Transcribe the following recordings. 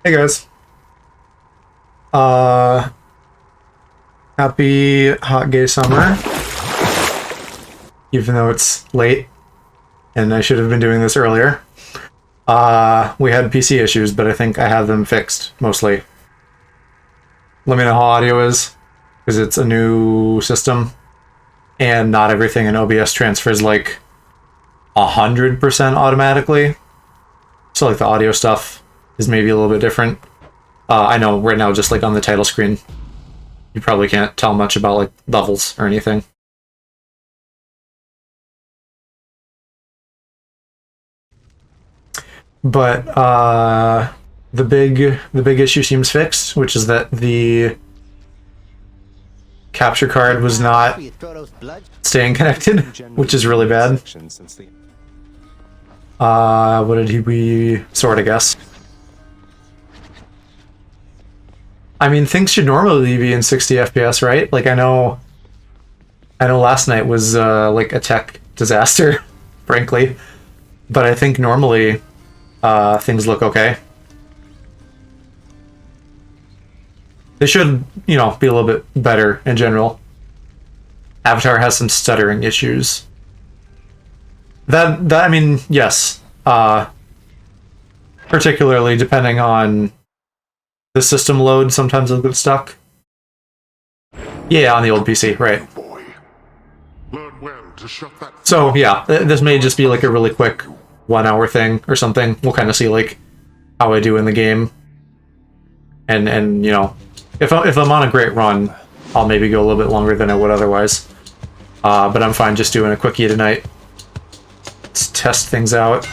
Hey guys. Uh, Happy hot gay summer. Even though it's late and I should have been doing this earlier. We had PC issues, but I think I have them fixed mostly. Let me know how audio is, because it's a new system and not everything in OBS transfers like 100% automatically. So like the audio stuff is maybe a little bit different. I know right now, just like on the title screen, you probably can't tell much about like levels or anything. But the big issue seems fixed, which is that the capture card was not staying connected, which is really bad. What did we sort, I guess? I mean, things should normally be in 60 FPS, right? Like, I know last night was like a tech disaster, frankly, but I think normally things look okay. They should, you know, be a little bit better in general. Avatar has some stuttering issues. That I mean, yes. Particularly depending on the system load, sometimes it'll get stuck. Yeah, on the old PC, right. So yeah, this may just be like a really quick 1 hour thing or something. We'll kind of see like how I do in the game. And you know, if I'm on a great run, I'll maybe go a little bit longer than I would otherwise. But I'm fine just doing a quickie tonight. Let's test things out.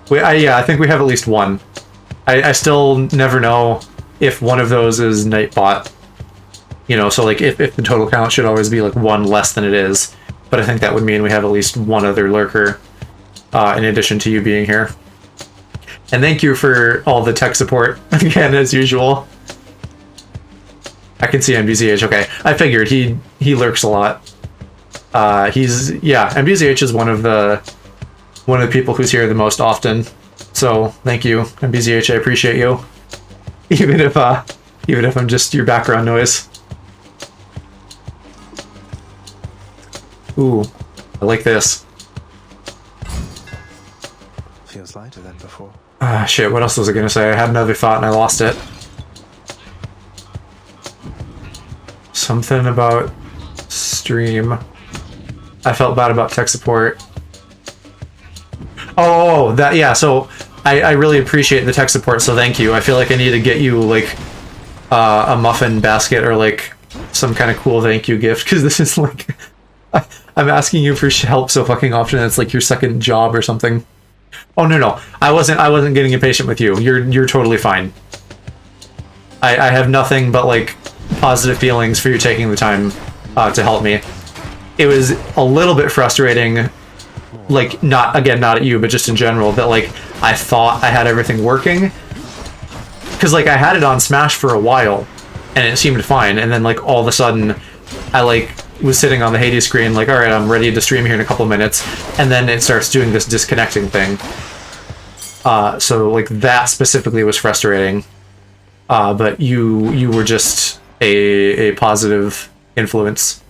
I think we have at least one. I still never know if one of those is Nightbot. You know, so like if the total count should always be like one less than it is. But I think that would mean we have at least one other lurker in addition to you being here. And thank you for all the tech support, again, as usual. I can see MBZH, okay. I figured he lurks a lot. MBZH is one of the people who's here the most often. So thank you, MBZH, I appreciate you. Even if I'm just your background noise. Ooh, I like this. Feels lighter than before. Ah, shit, what else was I gonna say? I had another thought and I lost it. Something about stream. I felt bad about tech support. Oh, that, yeah, so I really appreciate the tech support, so thank you. I feel like I need to get you, like, a muffin basket or, like, some kind of cool thank you gift, because this is, like... I'm asking you for help so fucking often it's like your second job or something. Oh, no. I wasn't getting impatient with you. You're totally fine. I have nothing but, like, positive feelings for you taking the time to help me. It was a little bit frustrating, like, not at you, but just in general, that, like, I thought I had everything working. Because, like, I had it on Smash for a while, and it seemed fine, and then, like, all of a sudden, I, like, was sitting on the Hades screen, like, alright, I'm ready to stream here in a couple minutes, and then it starts doing this disconnecting thing. So, like, that specifically was frustrating. But you were just a positive influence.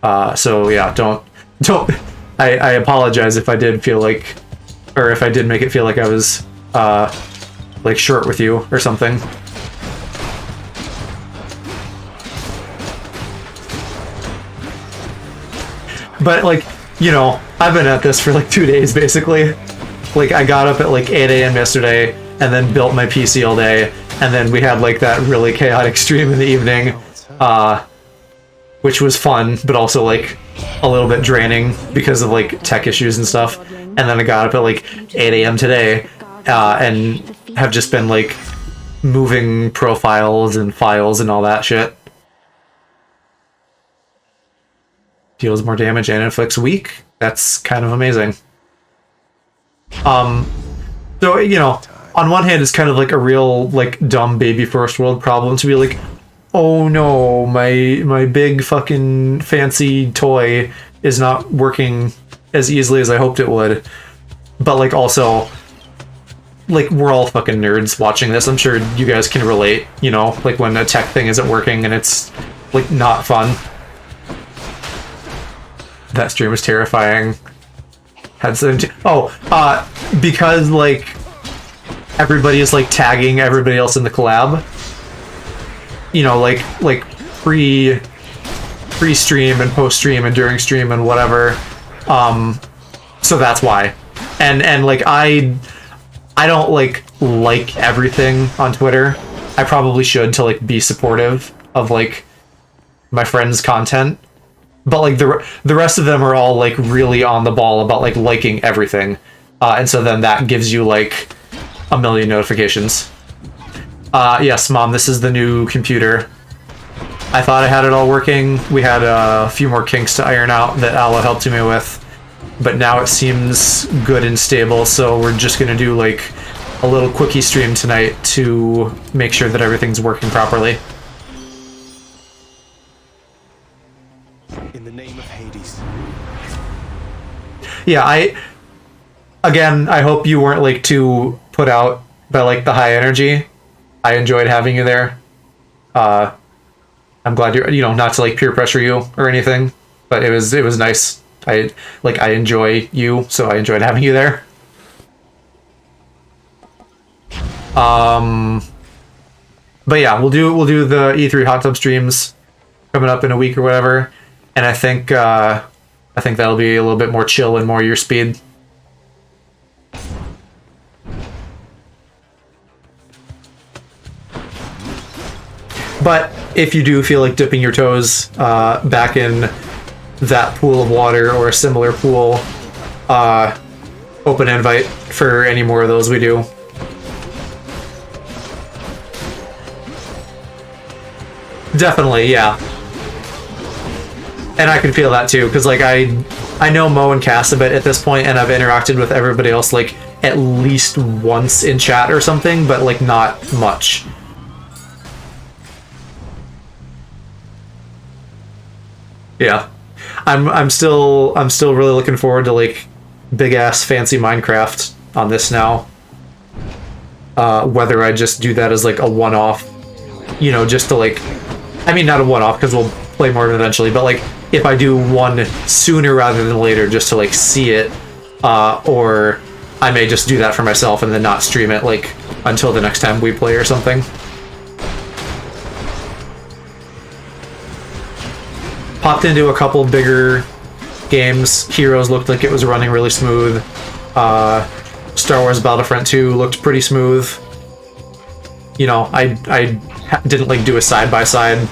So yeah, don't. I apologize if I did feel like, or if I did make it feel like I was, like, short with you or something. But, like, you know, I've been at this for like 2 days basically. Like, I got up at like 8 AM yesterday and then built my PC all day, and then we had like that really chaotic stream in the evening, which was fun, but also like a little bit draining because of like tech issues and stuff. And then I got up at like 8 AM today, and have just been like moving profiles and files and all that shit. Deals more damage and inflicts weak. That's kind of amazing. So, you know, on one hand, it's kind of like a real, like, dumb baby first world problem to be like, oh no, my big fucking fancy toy is not working as easily as I hoped it would. But, like, also, like we're all fucking nerds watching this. I'm sure you guys can relate, you know, like when a tech thing isn't working and it's like not fun. That stream was terrifying. Had 17. Because like everybody is like tagging everybody else in the collab. You know, like pre-stream and post-stream and during stream and whatever. So that's why. And like I don't like everything on Twitter. I probably should to like be supportive of like my friends' content. But like the rest of them are all like really on the ball about like liking everything. And so then that gives you like a million notifications. Yes, Mom, this is the new computer. I thought I had it all working. We had a few more kinks to iron out that Alla helped me with. But now it seems good and stable, so we're just gonna do like a little quickie stream tonight to make sure that everything's working properly. In the name of Hades. Yeah, I hope you weren't like too put out by like the high energy. I enjoyed having you there. I'm glad you know, not to like peer pressure you or anything, but it was nice. I enjoy you, so I enjoyed having you there. But yeah, we'll do the E3 hot tub streams coming up in a week or whatever, and I think that'll be a little bit more chill and more your speed. But if you do feel like dipping your toes back in that pool of water or a similar pool, open invite for any more of those we do. Definitely, yeah. And I can feel that too, because like I know Mo and Cass a bit at this point, and I've interacted with everybody else like at least once in chat or something, but like not much. Yeah. I'm still really looking forward to like big ass fancy Minecraft on this now. Whether I just do that as like a one-off, you know, just to like, I mean not a one-off because we'll play more eventually, but like if I do one sooner rather than later just to like see it, or I may just do that for myself and then not stream it like until the next time we play or something. Popped into a couple bigger games. Heroes looked like it was running really smooth. Star Wars Battlefront 2 looked pretty smooth. You know, I didn't like do a side-by-side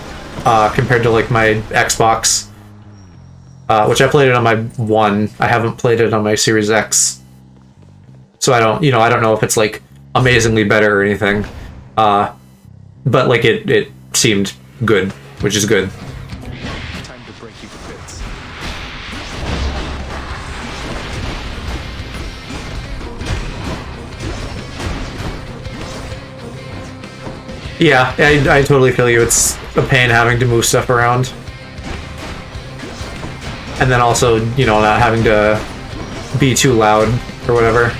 compared to like my Xbox, which I played it on my One. I haven't played it on my Series X. So I don't know if it's like amazingly better or anything. But like it seemed good, which is good. Yeah, I totally feel you. It's a pain having to move stuff around. And then also, you know, not having to be too loud or whatever.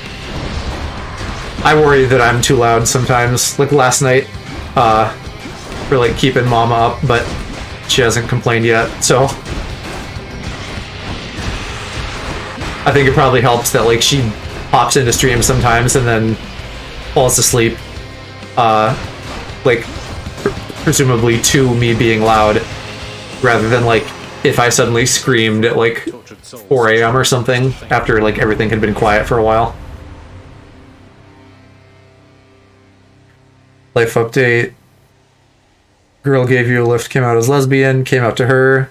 I worry that I'm too loud sometimes. Like last night, for like keeping Mama up, but she hasn't complained yet, so. I think it probably helps that like she pops into stream sometimes and then falls asleep. Like, presumably to me being loud, rather than like if I suddenly screamed at like 4 a.m. or something after like everything had been quiet for a while. Life update. Girl gave you a lift, came out as lesbian, came out to her.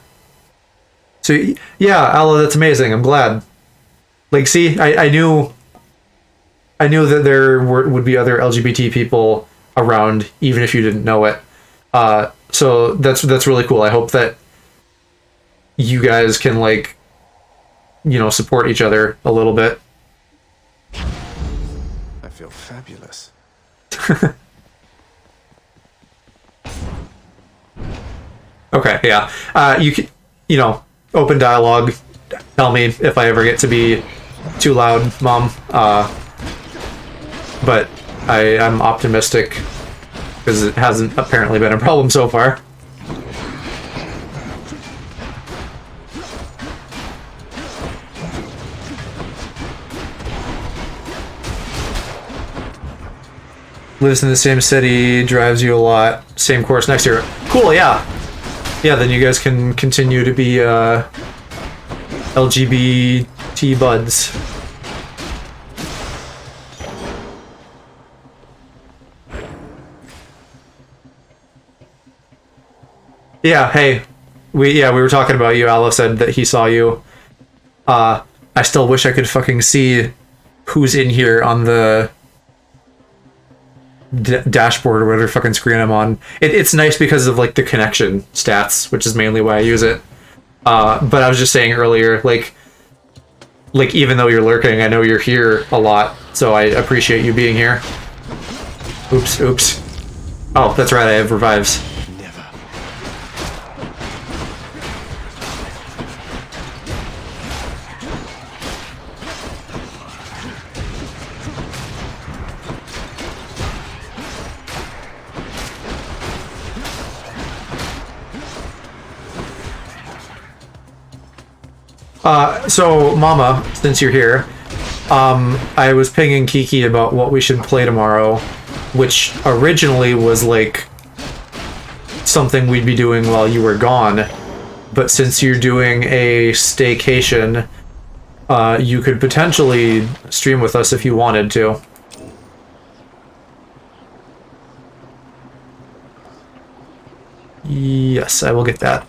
So yeah, Alla, that's amazing. I'm glad. Like, see, I knew that there would be other LGBT people around, even if you didn't know it. So that's really cool. I hope that you guys can like, you know, support each other a little bit. I feel fabulous. Okay, yeah. You can, you know, open dialogue. Tell me if I ever get to be too loud, Mom. But I'm optimistic because it hasn't apparently been a problem so far. Lives in the same city, drives you a lot, same course next year. Cool, yeah. Yeah, then you guys can continue to be LGBT buds. Yeah, hey. We were talking about you. Aloe said that he saw you. I still wish I could fucking see who's in here on the dashboard or whatever fucking screen I'm on. It's nice because of like the connection stats, which is mainly why I use it. But I was just saying earlier, like even though you're lurking, I know you're here a lot, so I appreciate you being here. Oops. Oh, that's right, I have revives. So, Mama, since you're here, I was pinging Kiki about what we should play tomorrow, which originally was, like, something we'd be doing while you were gone, but since you're doing a staycation, you could potentially stream with us if you wanted to. Yes, I will get that.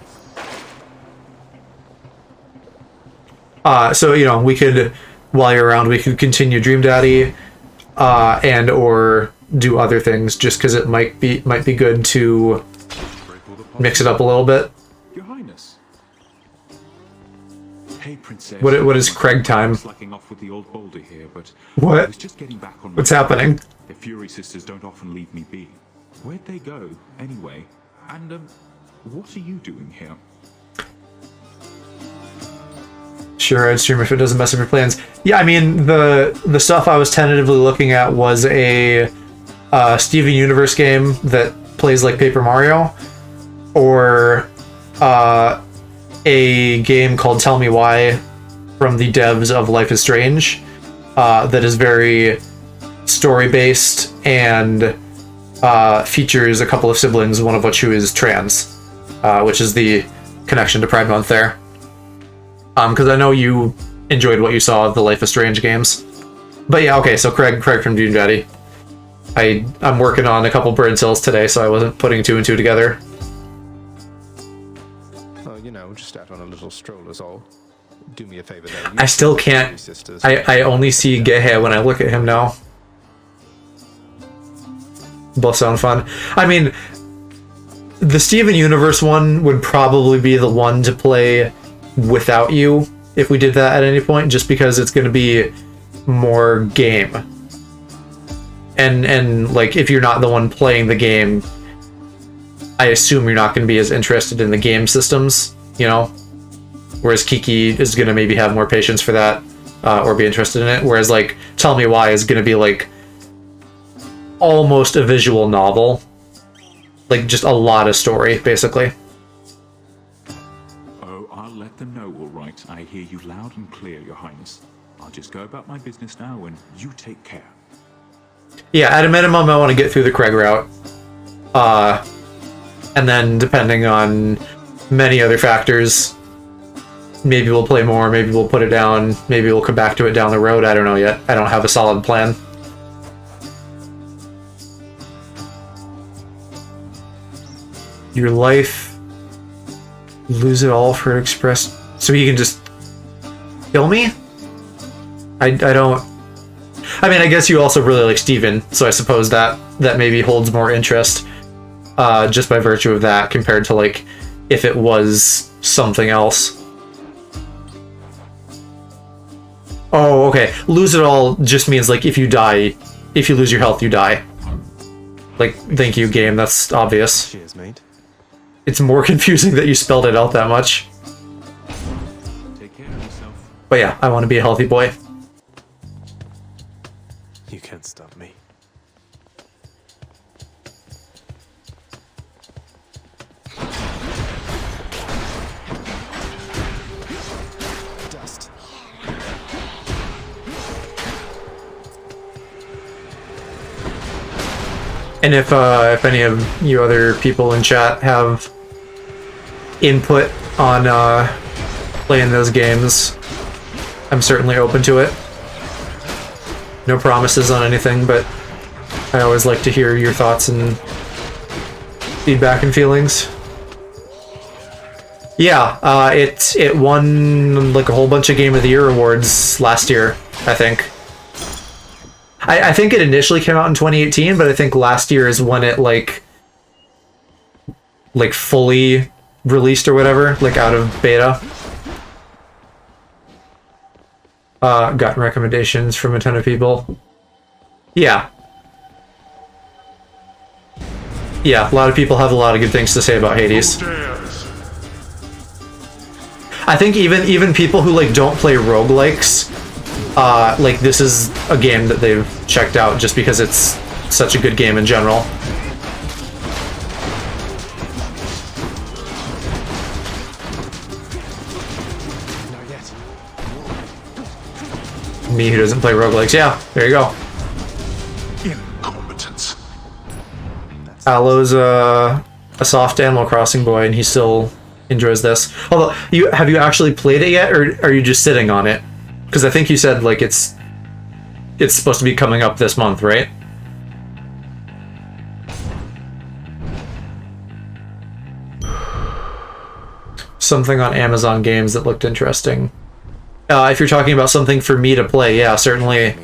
So, you know, we could, while you're around, we could continue Dream Daddy, and or do other things, just because it might be good to mix it up a little bit. Your Highness. Hey, Princess. What is Craig time? Slacking off with the old boulder here, but What? I was just getting back on. What's happening? The Fury sisters don't often leave me be. Where'd they go, anyway? And what are you doing here? Sure, I'd stream if it doesn't mess up your plans. Yeah, I mean, the stuff I was tentatively looking at was a Steven Universe game that plays like Paper Mario, or a game called Tell Me Why from the devs of Life is Strange, that is very story-based and features a couple of siblings, one of which who is trans, which is the connection to Pride Month there. Because I know you enjoyed what you saw of the Life is Strange games. But yeah, okay, so Craig from Dune Daddy. I'm working on a couple bird cells today, so I wasn't putting two and two together. Oh, you know, just out on a little stroll is all. Do me a favor though. I still can't. I only see Gehe when I look at him now. Both sound fun. I mean, the Steven Universe one would probably be the one to play without you if we did that at any point, just because it's going to be more game. And like, if you're not the one playing the game, I assume you're not going to be as interested in the game systems, you know? Whereas Kiki is going to maybe have more patience for that, or be interested in it. Whereas, like, Tell Me Why is going to be, like, almost a visual novel. Like, just a lot of story, basically. I'll let them know, all right. I hear you loud and clear, Your Highness. I'll just go about my business now, and you take care. Yeah, at a minimum, I want to get through the Craig route. And then, depending on many other factors, maybe we'll play more, maybe we'll put it down, maybe we'll come back to it down the road. I don't know yet. I don't have a solid plan. Your life, lose it all for Express, so he can just kill me? I don't. I mean, I guess you also really like Steven, so I suppose that maybe holds more interest, just by virtue of that, compared to, like, if it was something else. Oh, okay. Lose it all just means, like, if you die, if you lose your health, you die. Like, thank you, game, that's obvious. Cheers, mate. It's more confusing that you spelled it out that much. Take care of yourself. But yeah, I want to be a healthy boy. You can't stop me. And if any of you other people in chat have input on playing those games, I'm certainly open to it. No promises on anything, but I always like to hear your thoughts and feedback and feelings. Yeah, it won like a whole bunch of Game of the Year awards last year, I think. I think it initially came out in 2018, but I think last year is when it like fully released or whatever, like out of beta. Got recommendations from a ton of people. Yeah. Yeah, a lot of people have a lot of good things to say about Hades. I think even people who like don't play roguelikes, like this is a game that they've checked out just because it's such a good game in general. Me who doesn't play roguelikes, yeah, there you go. Incompetence. Alo's a soft Animal Crossing boy, and he still enjoys this. Although, have you actually played it yet, or are you just sitting on it? Because I think you said like it's supposed to be coming up this month, right? Something on Amazon Games that looked interesting. If you're talking about something for me to play, yeah, certainly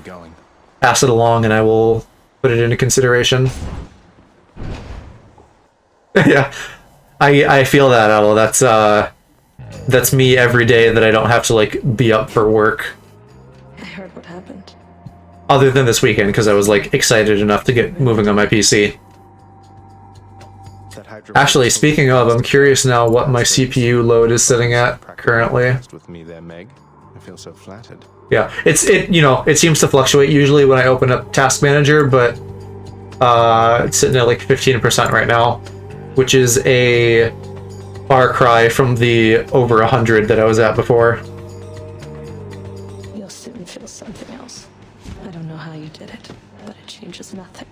pass it along and I will put it into consideration. Yeah, I feel that, Alo. That's me every day that I don't have to like be up for work. I heard what happened. Other than this weekend, because I was like excited enough to get moving on my PC. Actually, speaking of, I'm curious now what my CPU load is sitting at currently. With me there, Meg. I feel so flattered. Yeah, it seems to fluctuate usually when I open up Task Manager, but it's sitting at like 15% right now, which is a far cry from the over 100 that I was at before. You'll soon feel something else. I don't know how you did it, but it changes nothing.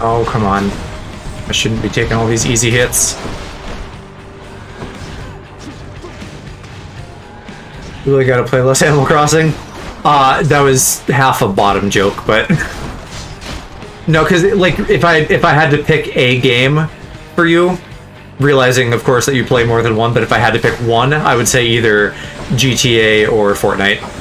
Oh, come on. I shouldn't be taking all these easy hits. Really gotta play less Animal Crossing? That was half a bottom joke, but... No, because, like, if I had to pick a game for you, realizing, of course, that you play more than one, but if I had to pick one, I would say either GTA or Fortnite.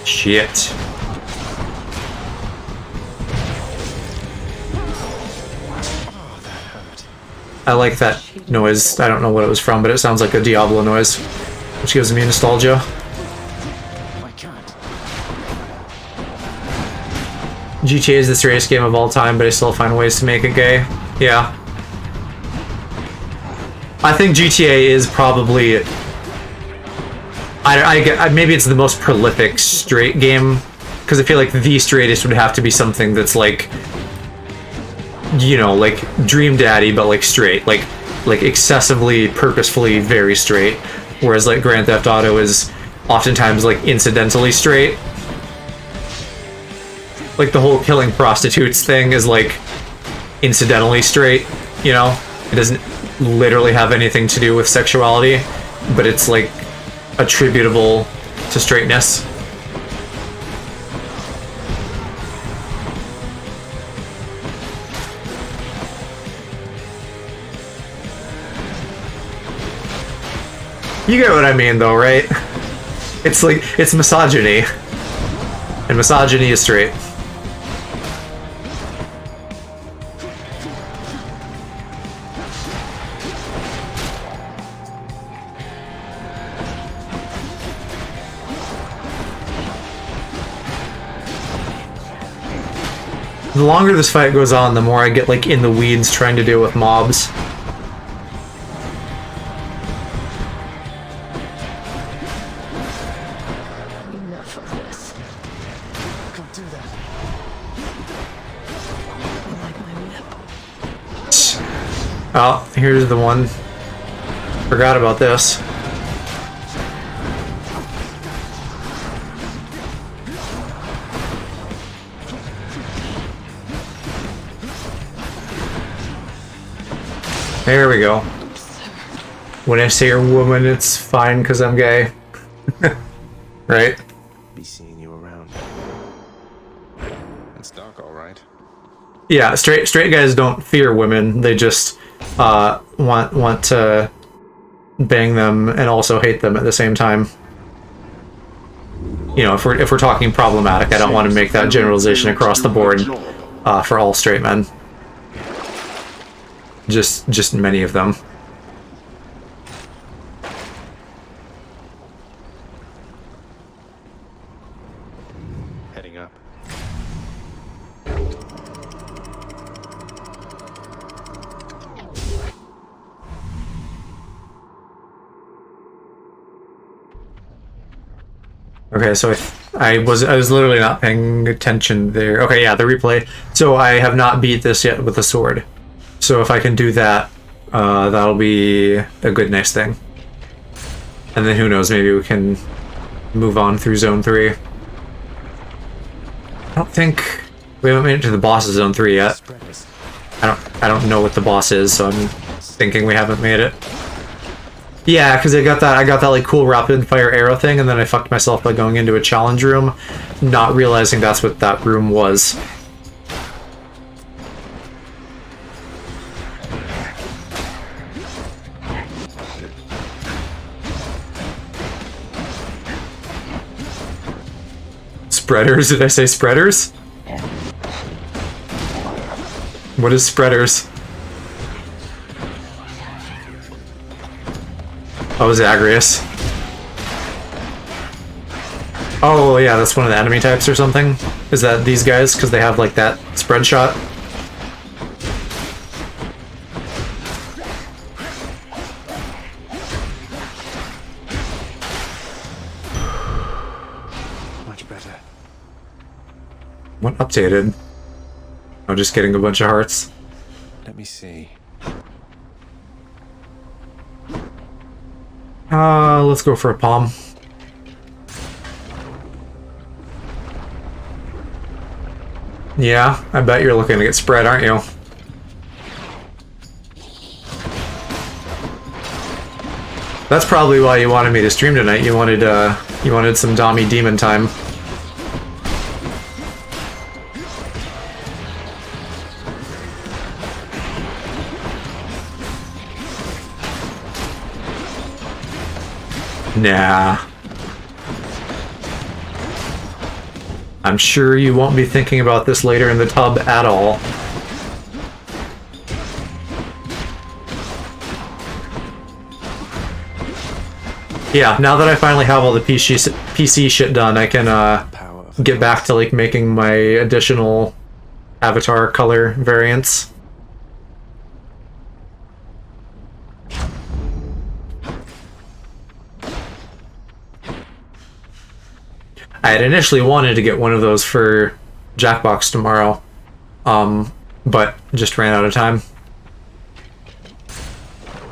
Shit. I like that noise. I don't know what it was from, but it sounds like a Diablo noise, which gives me nostalgia. GTA is the straighest game of all time, but I still find ways to make it gay. Yeah. I think GTA is probably... maybe it's the most prolific straight game, because I feel like the straightest would have to be something that's like, you know, like Dream Daddy, but like straight, like excessively, purposefully very straight, whereas like Grand Theft Auto is oftentimes like incidentally straight. Like the whole killing prostitutes thing is like incidentally straight, you know? It doesn't literally have anything to do with sexuality, but it's like attributable to straightness. You get what I mean though, right? It's like, it's misogyny. And misogyny is straight. The longer this fight goes on, the more I get like in the weeds trying to deal with mobs. Enough of this. Can't do that. I like my whip. Oh, here's the one. Forgot about this. There we go. When I say you're a woman, it's fine because I'm gay. Right? Be seeing you around. It's dark, all right. Yeah, straight guys don't fear women. They just want to bang them and also hate them at the same time. You know, if we're talking problematic, I don't want to make that generalization across the board for all straight men. Just many of them. Heading up. Okay, so I was literally not paying attention there. Okay, yeah, the replay. So I have not beat this yet with a sword. So if I can do that, that'll be a good nice thing. And then who knows, maybe we can move on through Zone 3. I don't think we haven't made it to the boss of Zone 3 yet. Spreaders. I don't know what the boss is, so I'm thinking we haven't made it. Yeah, because I got that like cool rapid fire arrow thing, and then I fucked myself by going into a challenge room, not realizing that's what that room was. Spreaders? Did I say spreaders? What is spreaders? Oh, Zagreus. Oh, yeah, that's one of the enemy types or something? Is that these guys? Because they have, like, that spread shot? Much better. What updated? Oh, just getting a bunch of hearts. Let me see. Let's go for a palm. Yeah, I bet you're looking to get spread, aren't you? That's probably why you wanted me to stream tonight. You wanted some Dommy Demon time. Nah. I'm sure you won't be thinking about this later in the tub at all. Yeah, now that I finally have all the PC shit done, I can get back to like making my additional avatar color variants. I had initially wanted to get one of those for Jackbox tomorrow, but just ran out of time.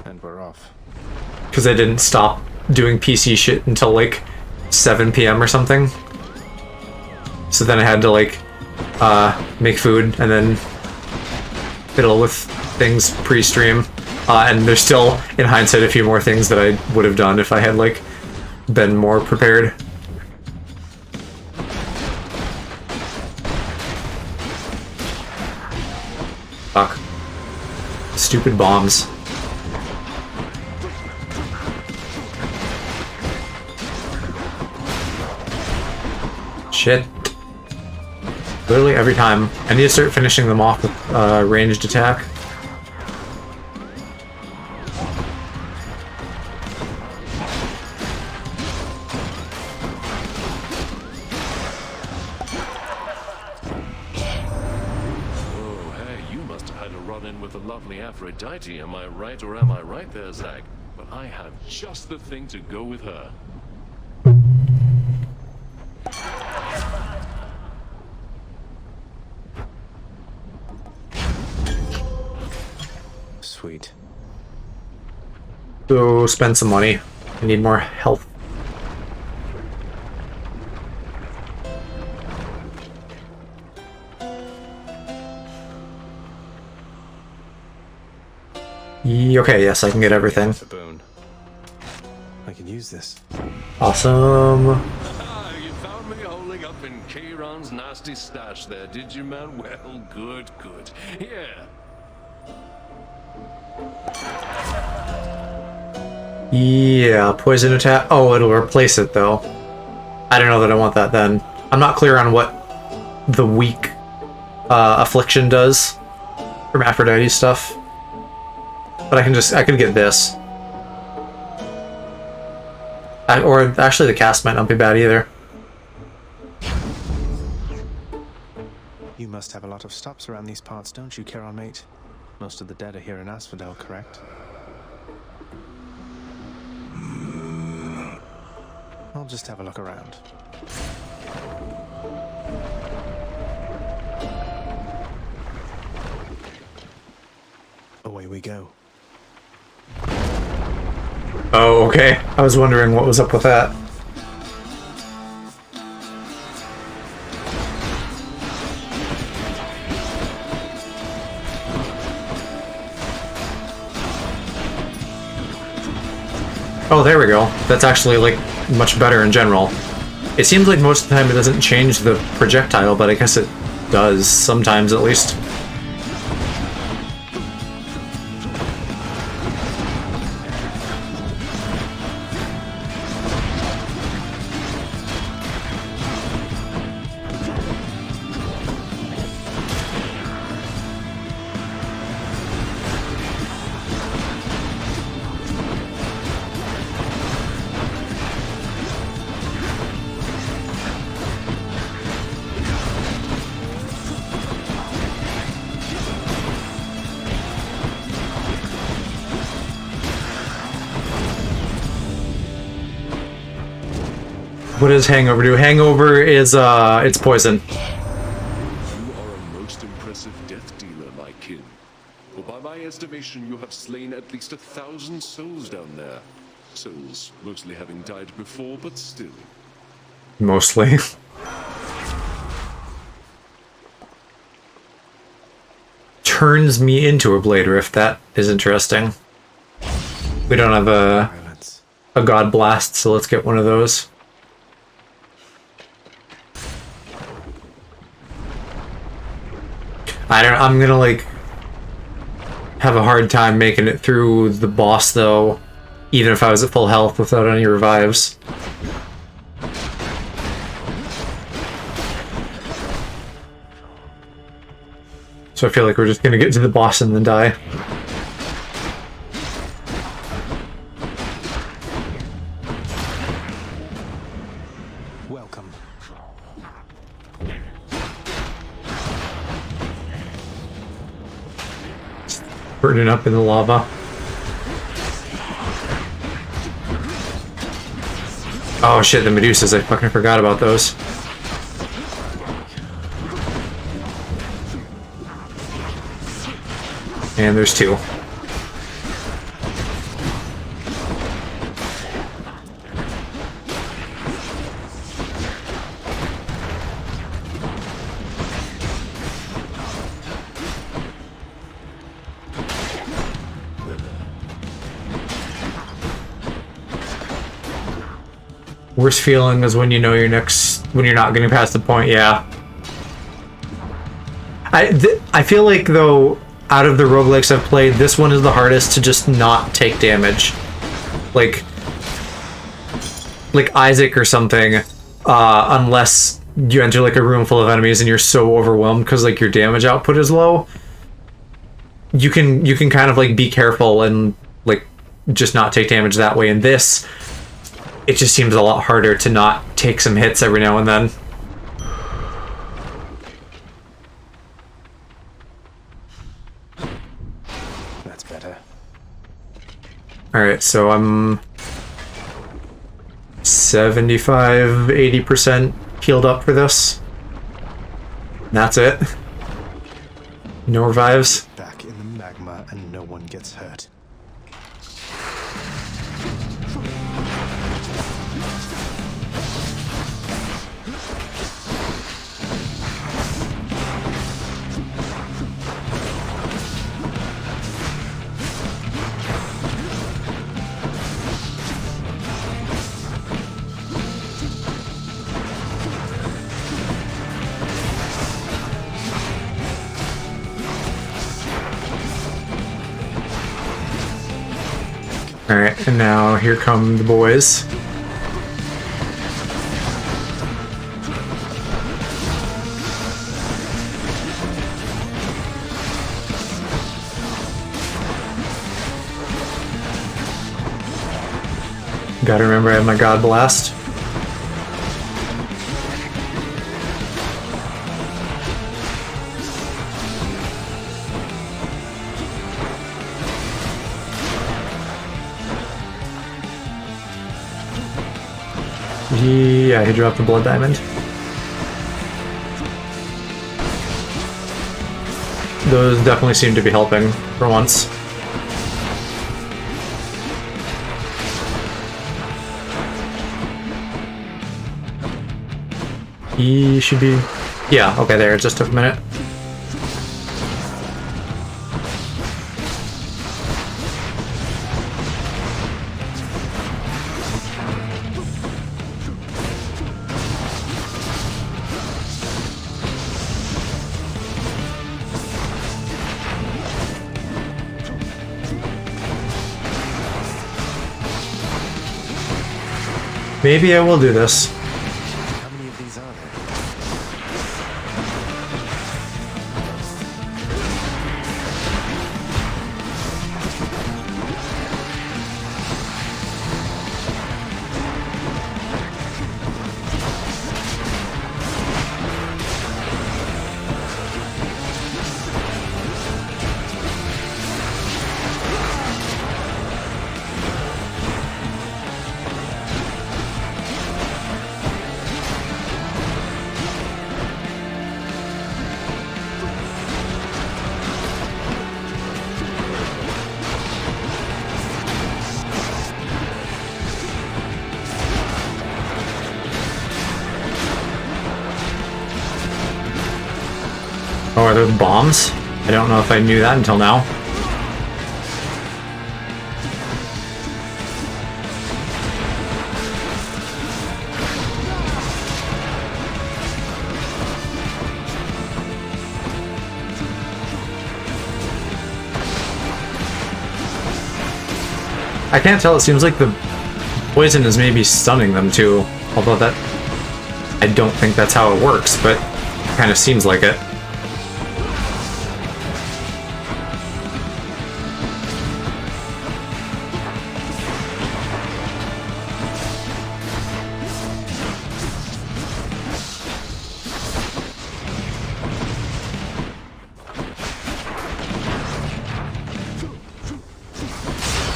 And we're off. Because I didn't stop doing PC shit until like 7 p.m. or something. So then I had to like make food and then fiddle with things pre-stream. And there's still, in hindsight, a few more things that I would have done if I had like been more prepared. Fuck. Stupid bombs. Shit. Literally every time. I need to start finishing them off with ranged attack. lovely Aphrodite, am I right or am I right there, Zag? But I have just the thing to go with her. Sweet. Go spend some money. I need more health. Okay, yes, I can get everything. It's a boon. I can use this. Awesome. You found me holding up in Kieran's nasty stash there, did you, man? Well, good, good. Yeah. Yeah, poison attack. Oh, it'll replace it, though. I don't know that I want that then. I'm not clear on what the weak affliction does from Aphrodite stuff. But I can get this. Or actually the cast might not be bad either. You must have a lot of stops around these parts, don't you, Kieran, mate? Most of the dead are here in Asphodel, correct? I'll just have a look around. Away we go. Oh, okay. I was wondering what was up with that. Oh, there we go. That's actually, like, much better in general. It seems like most of the time it doesn't change the projectile, but I guess it does, sometimes at least. What does Hangover do? Hangover is, it's poison. You are a most impressive death dealer, my kin. For by my estimation, you have slain at least 1,000 souls down there. Souls mostly having died before, but still. Mostly. Turns me into a Blade Rift. That is interesting. We don't have a God Blast, so let's get one of those. I'm gonna, like, have a hard time making it through the boss, though, even if I was at full health without any revives. So I feel like we're just gonna get to the boss and then die. Welcome. Burning up in the lava. Oh shit, the Medusas, I fucking forgot about those. And there's two. Worst feeling is when you know when you're not getting past the point, yeah. I feel like, though, out of the roguelikes I've played, this one is the hardest to just not take damage. Like Isaac or something, unless you enter like a room full of enemies and you're so overwhelmed because like your damage output is low, you can kind of like be careful and like just not take damage that way. In this, it just seems a lot harder to not take some hits every now and then. Alright, so I'm 75, 80% healed up for this. And that's it. No revives. Back in the magma and no one gets hurt. Alright, and now here come the boys. Gotta remember I have my God Blast. Yeah, he dropped the Blood Diamond. Those definitely seem to be helping for once. He should be... Yeah, okay, there, it just took a minute. Maybe I will do this. How many of these are there? Oh, are those bombs? I don't know if I knew that until now. I can't tell, it seems like the poison is maybe stunning them too. Although that... I don't think that's how it works, but it kind of seems like it.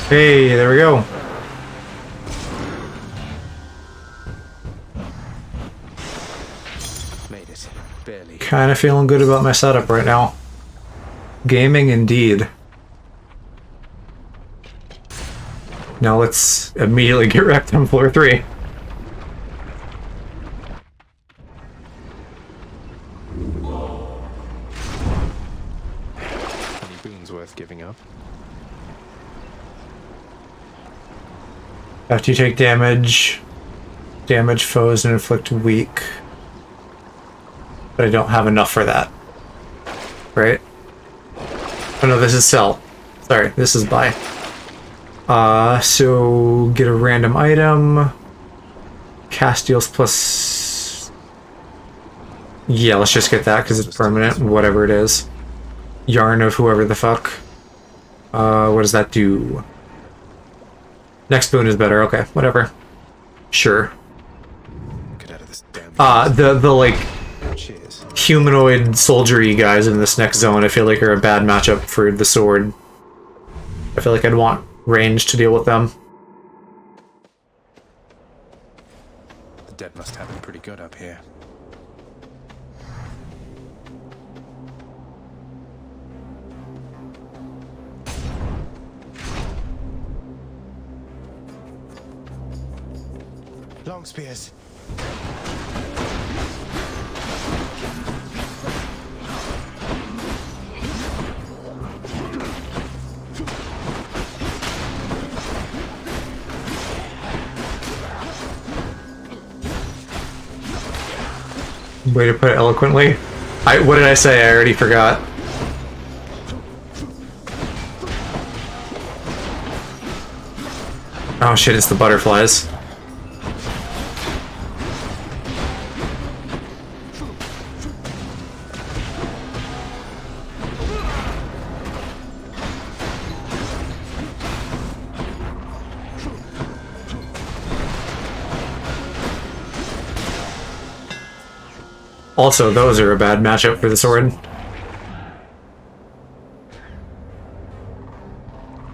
Hey, there we go. Made it. Barely. Kind of feeling good about my setup right now. Gaming indeed. Now let's immediately get wrecked on floor 3. Any boons worth giving up? After you take damage, damage foes and inflict weak. But I don't have enough for that. Right? Oh no, this is sell. Sorry, this is buy. So get a random item. Cast deals plus... Yeah, let's just get that because it's permanent, whatever it is. Yarn of whoever the fuck. What does that do? Next boon is better, okay, whatever. Sure. Get out of this damn the like Cheers. humanoid soldiery guys in this next zone I feel like are a bad matchup for the sword. I feel like I'd want range to deal with them. The dead must have it pretty good up here. Long spears. Way to put it eloquently. What did I say? I already forgot. Oh shit, it's the butterflies. Also, those are a bad matchup for the sword.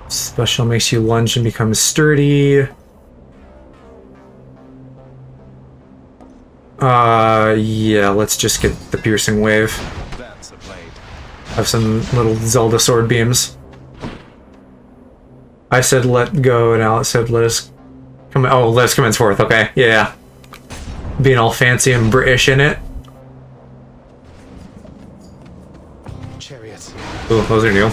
Special makes you lunge and become sturdy. Yeah, let's just get the piercing wave. That's a blade. Have some little Zelda sword beams. I said let go, and Alex said let us come. Oh, let us commence forth. Okay, yeah. Being all fancy and British in it. Chariots. Ooh, those are new.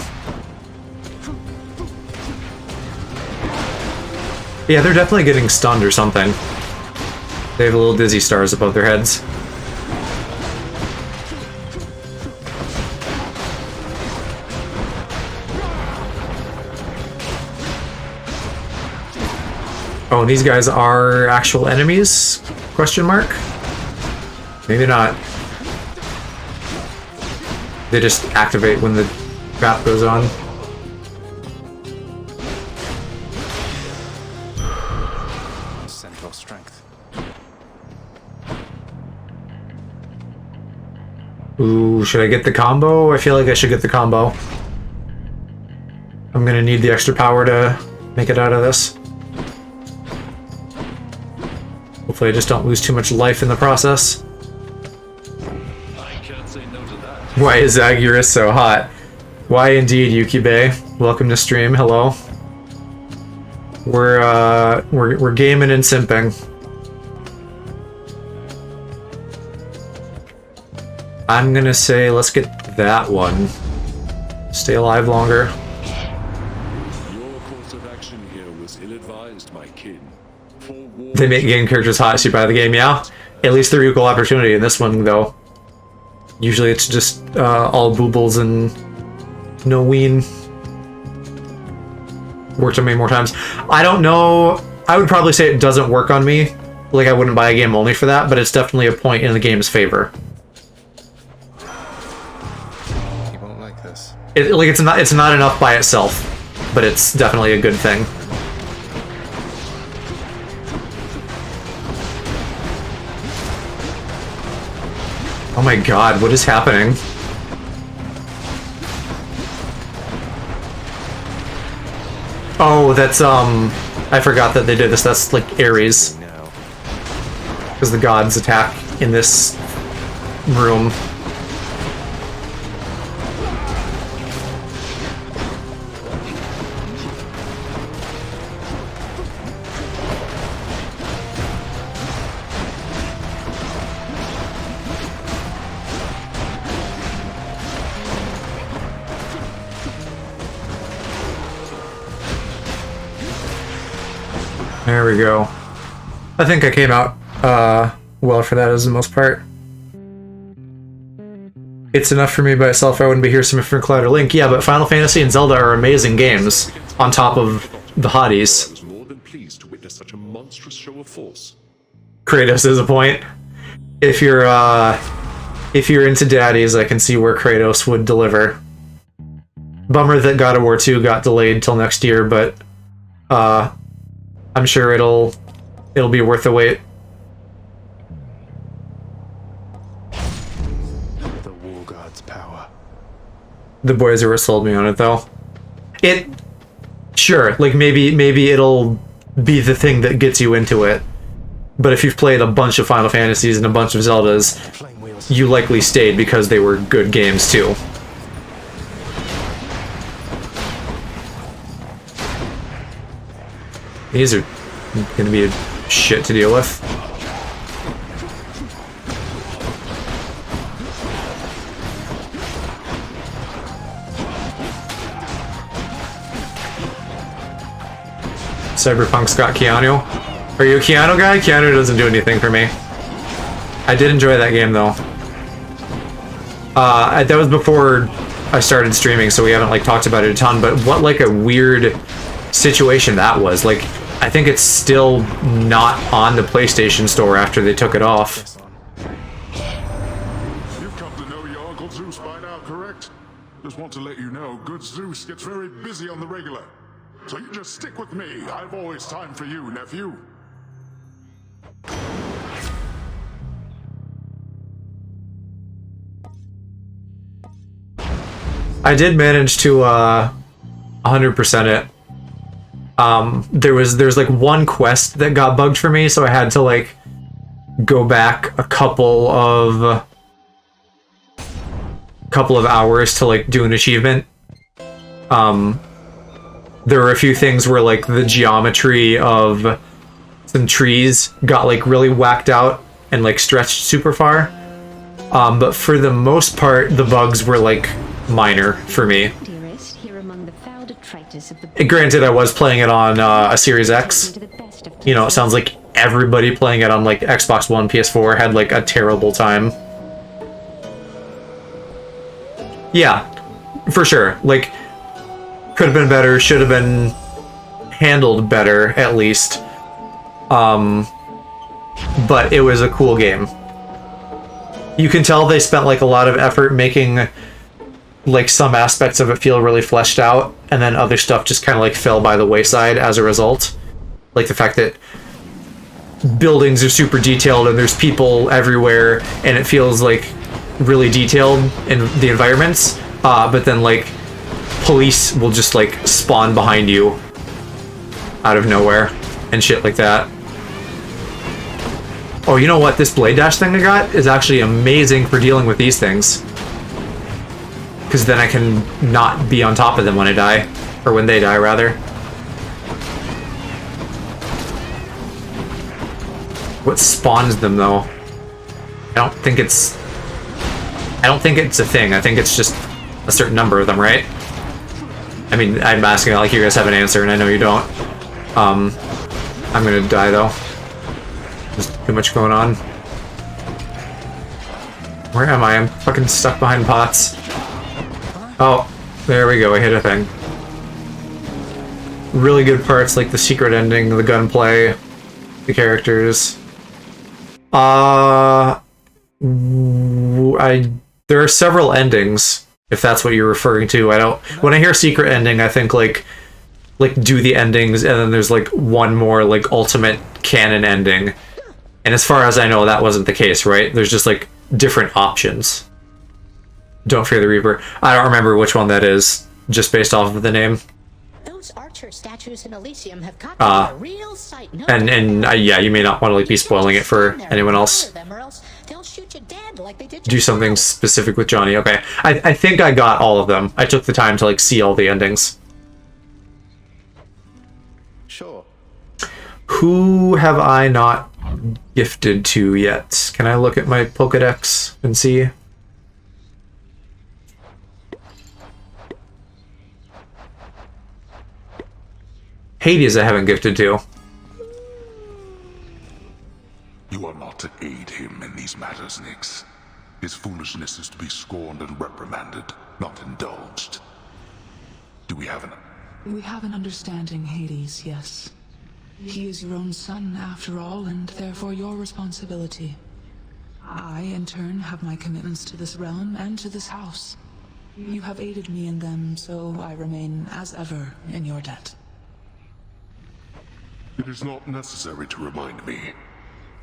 Yeah, they're definitely getting stunned or something. They have little dizzy stars above their heads. Oh, these guys are actual enemies? Question mark? Maybe not. They just activate when the trap goes on. Central strength. Ooh, should I get the combo? I feel like I should get the combo. I'm gonna need the extra power to make it out of this. Hopefully I just don't lose too much life in the process. I can't say no to that. Why is Zagreus so hot? Why indeed, Yuki Bay. Welcome to stream. Hello. We're gaming and simping. I'm gonna say let's get that one. Stay alive longer. Your course of action here was ill-advised, my kin. They make game characters hot so you buy the game, yeah? At least they're equal opportunity in this one, though. Usually it's just all boobles and no ween. Worked on me more times. I don't know. I would probably say it doesn't work on me. Like, I wouldn't buy a game only for that, but it's definitely a point in the game's favor. He won't like this. It's not enough by itself, but it's definitely a good thing. Oh my god, what is happening? Oh, that's, I forgot that they did this. That's, like, Ares. No. Because the gods attack in this room. There we go. I think I came out well for that as the most part. It's enough for me by itself. I wouldn't be here some from Cloud or Link. Yeah, but Final Fantasy and Zelda are amazing games on top of the I hotties. was more than pleased to witness such a monstrous show of force. Kratos is a point. If you're into daddies, I can see where Kratos would deliver. Bummer that God of War 2 got delayed till next year, but I'm sure it'll be worth the wait. The War God's power. The boys are what sold me on it, though. Sure, like maybe it'll be the thing that gets you into it. But if you've played a bunch of Final Fantasies and a bunch of Zeldas, Flame wheels. you likely stayed because they were good games too. These are gonna be a shit to deal with. Cyberpunk's got Keanu. Are you a Keanu guy? Keanu doesn't do anything for me. I did enjoy that game though. That was before I started streaming, so we haven't like talked about it a ton, but what like a weird situation that was. Like, I think it's still not on the PlayStation Store after they took it off. This one. You've come to know your Uncle Zeus by now, correct? Just want to let you know, good Zeus gets very busy on the regular. So you just stick with me. I've always time for you, nephew. I did manage to 100% it. There's like one quest that got bugged for me, so I had to like go back a couple of hours to like do an achievement. There were a few things where like the geometry of some trees got like really whacked out and like stretched super far. But for the most part, the bugs were like minor for me. Dearest, here among the foul detritus of the Granted, I was playing it on a Series X. You know, it sounds like everybody playing it on like Xbox One, PS4 had like a terrible time. Yeah, for sure. Like, could have been better, should have been handled better, at least. But it was a cool game. You can tell they spent like a lot of effort making like some aspects of it feel really fleshed out, and then other stuff just kind of like fell by the wayside as a result. Like the fact that buildings are super detailed and there's people everywhere and it feels like really detailed in the environments, but then like police will just like spawn behind you out of nowhere and shit like that. Oh, you know what? This blade dash thing I got is actually amazing for dealing with these things. Because then I can not be on top of them when I die. Or when they die, rather. What spawns them, though? I don't think it's a thing. I think it's just a certain number of them, right? I mean, I'm asking like you guys have an answer, and I know you don't. I'm gonna die, though. There's too much going on. Where am I? I'm fucking stuck behind pots. Oh, there we go. I hit a thing. Really good parts like the secret ending, the gunplay, the characters. There are several endings, if that's what you're referring to. When I hear secret ending, I think like do the endings, and then there's like one more like ultimate canon ending. And as far as I know, that wasn't the case, right? There's just like different options. Don't Fear the Reaper. I don't remember which one that is, just based off of the name. Those archer statues in Elysium have caught a real sight. No, yeah, you may not want to like be spoiling it for anyone else. them or else they'll shoot you dead like they did Do something specific with Johnny. Okay, I think I got all of them. I took the time to like see all the endings. Sure. Who have I not gifted to yet? Can I look at my Pokedex and see? Hades I haven't gifted to. You are not to aid him in these matters, Nyx. His foolishness is to be scorned and reprimanded, not indulged. Do we have an... We have an understanding, Hades, yes. He is your own son, after all, and therefore your responsibility. I, in turn, have my commitments to this realm and to this house. You have aided me in them, so I remain, as ever, in your debt. It is not necessary to remind me.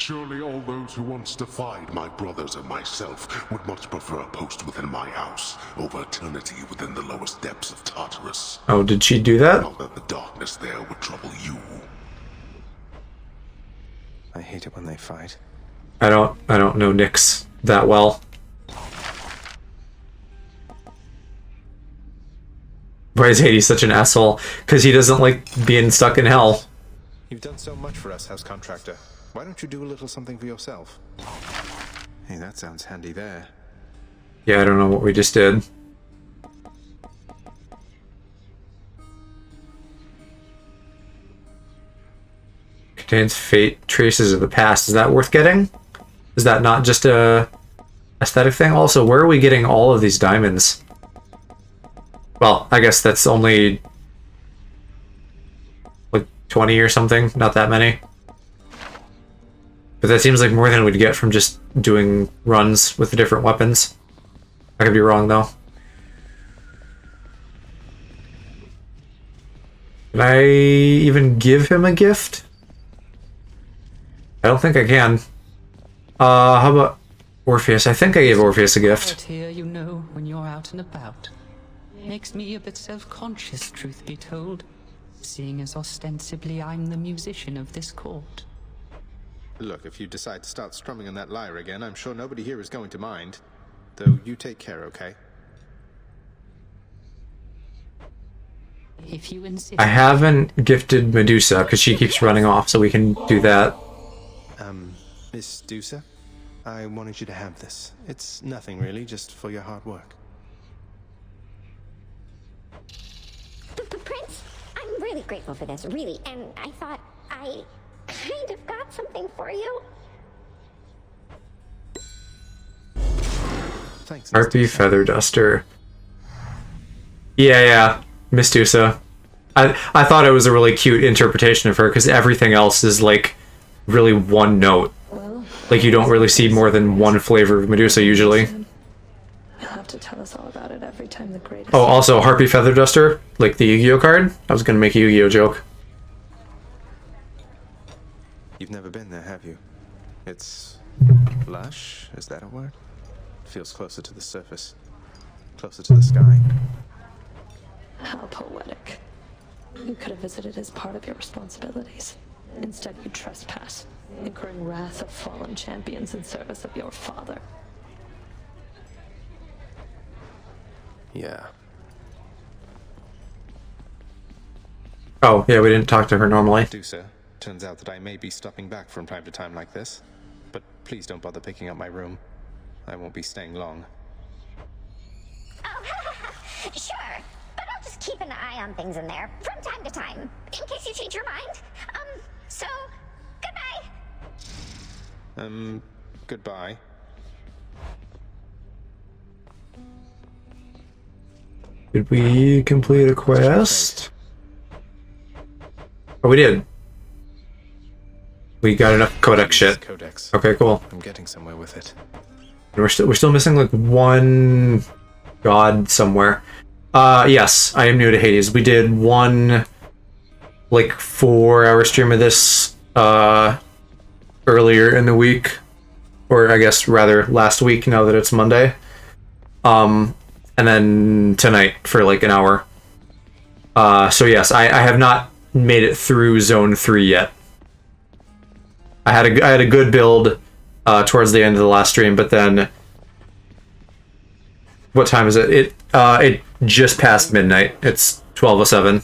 Surely all those who once defied my brothers and myself would much prefer a post within my house over eternity within the lowest depths of Tartarus. Oh, did she do that? Not that the darkness there would trouble you. I hate it when they fight. I don't know Nyx that well. Why is Hades such an asshole? Because he doesn't like being stuck in hell. You've done so much for us, House Contractor. Why don't you do a little something for yourself? Hey, that sounds handy there. Yeah, I don't know what we just did. Contains fate traces of the past. Is that worth getting? Is that not just a aesthetic thing? Also, where are we getting all of these diamonds? Well, I guess that's only like 20 or something, not that many. But that seems like more than we'd get from just doing runs with the different weapons. I could be wrong though. Can I even give him a gift? I don't think I can. How about Orpheus? I think I gave Orpheus a gift. Here, you know, when you're out and about. Makes me a bit self-conscious, truth be told, seeing as ostensibly I'm the musician of this court. Look, if you decide to start strumming on that lyre again, I'm sure nobody here is going to mind. Though you take care, okay? If you insist. I haven't gifted Medusa because she keeps running off, so we can do that. Miss Dusa, I wanted you to have this. It's nothing really, just for your hard work. Prince, I'm really grateful for this, really, and I thought I kind of got something for you. Thanks, Harpy Feather Duster. Yeah, Miss Dusa. I thought it was a really cute interpretation of her because everything else is like really one note. Like you don't really see more than one flavor of Medusa usually. You'll have to tell us all about it every time the greatest. Oh, also Harpy Feather Duster, like the Yu-Gi-Oh card. I was gonna make a Yu-Gi-Oh joke. You've never been there, have you? It's lush, is that a word? Feels closer to the surface. Closer to the sky. How poetic. You could have visited as part of your responsibilities. Instead, you trespass, incurring wrath of fallen champions in service of your father. Yeah. Oh, yeah, we didn't talk to her normally. Dusa, turns out that I may be stopping back from time to time like this. But please don't bother picking up my room. I won't be staying long. Oh, sure. But I'll just keep an eye on things in there from time to time, in case you change your mind. So, goodbye. Goodbye. Did we complete a quest? Oh, we did. We got enough codex shit. Codex. Okay, cool. I'm getting somewhere with it. We're still missing like one god somewhere. Yes, I am new to Hades. We did one like 4-hour stream of this earlier in the week, or I guess rather last week now that it's Monday. And then tonight for like an hour. So yes, I have not made it through Zone 3 yet. I had a good build towards the end of the last stream, but then what time is it? It just passed midnight. It's 12:07.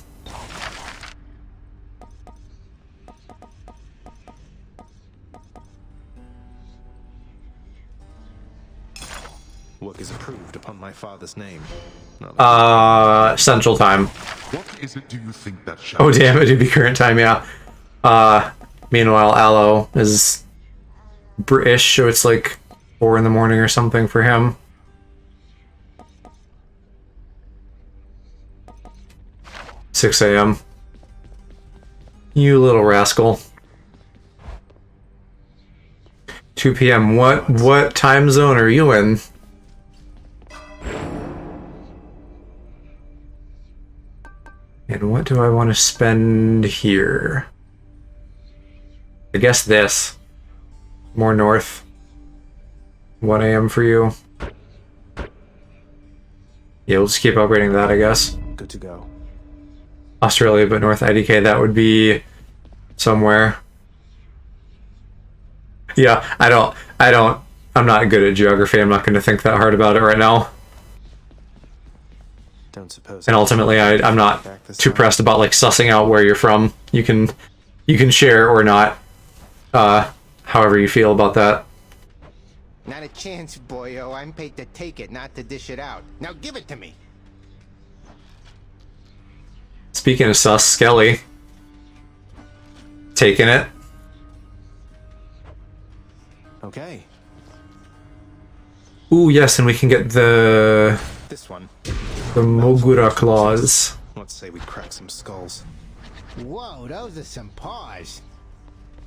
Work is approved upon my father's name. Central Time. What is it do you think that shall Oh damn, it'd be current time, yeah. Meanwhile, Aloe is British, so it's like 4 in the morning or something for him. "6 a.m. You little rascal." 2 p.m. What time zone are you in? And what do I want to spend here? I guess this. More north. 1 a.m. for you. Yeah, we'll just keep upgrading that, I guess. Good to go. Australia, but North IDK, that would be somewhere. Yeah, I'm not good at geography. I'm not going to think that hard about it right now. Don't suppose. And ultimately, I'm not too pressed about like sussing out where you're from. You can share or not, however you feel about that. Not a chance, boyo. I'm paid to take it, not to dish it out. Now give it to me. Speaking of sus, Skelly. Taking it. Okay. Ooh, yes, and we can get the This one. the Mogura claws. Let's say we crack some skulls. Whoa, those are some paws.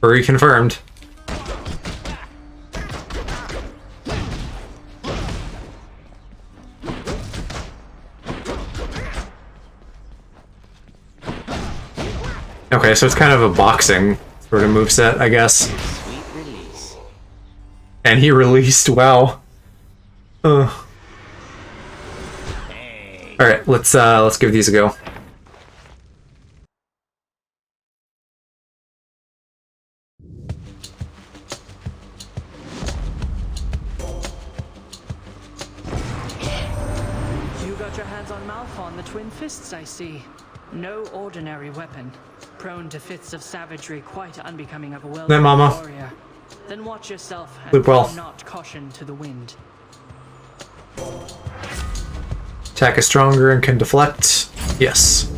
Furry confirmed. Okay, so it's kind of a boxing sort of moveset, I guess. Sweet release. And he released, wow. Alright, let's give these a go. You got your hands on Malphon, the Twin Fists, I see. No ordinary weapon. Prone to fits of savagery quite unbecoming of a Then, Mama. warrior. Then watch yourself and Sleep well. throw not caution to the wind. Attack is stronger and can deflect. Yes.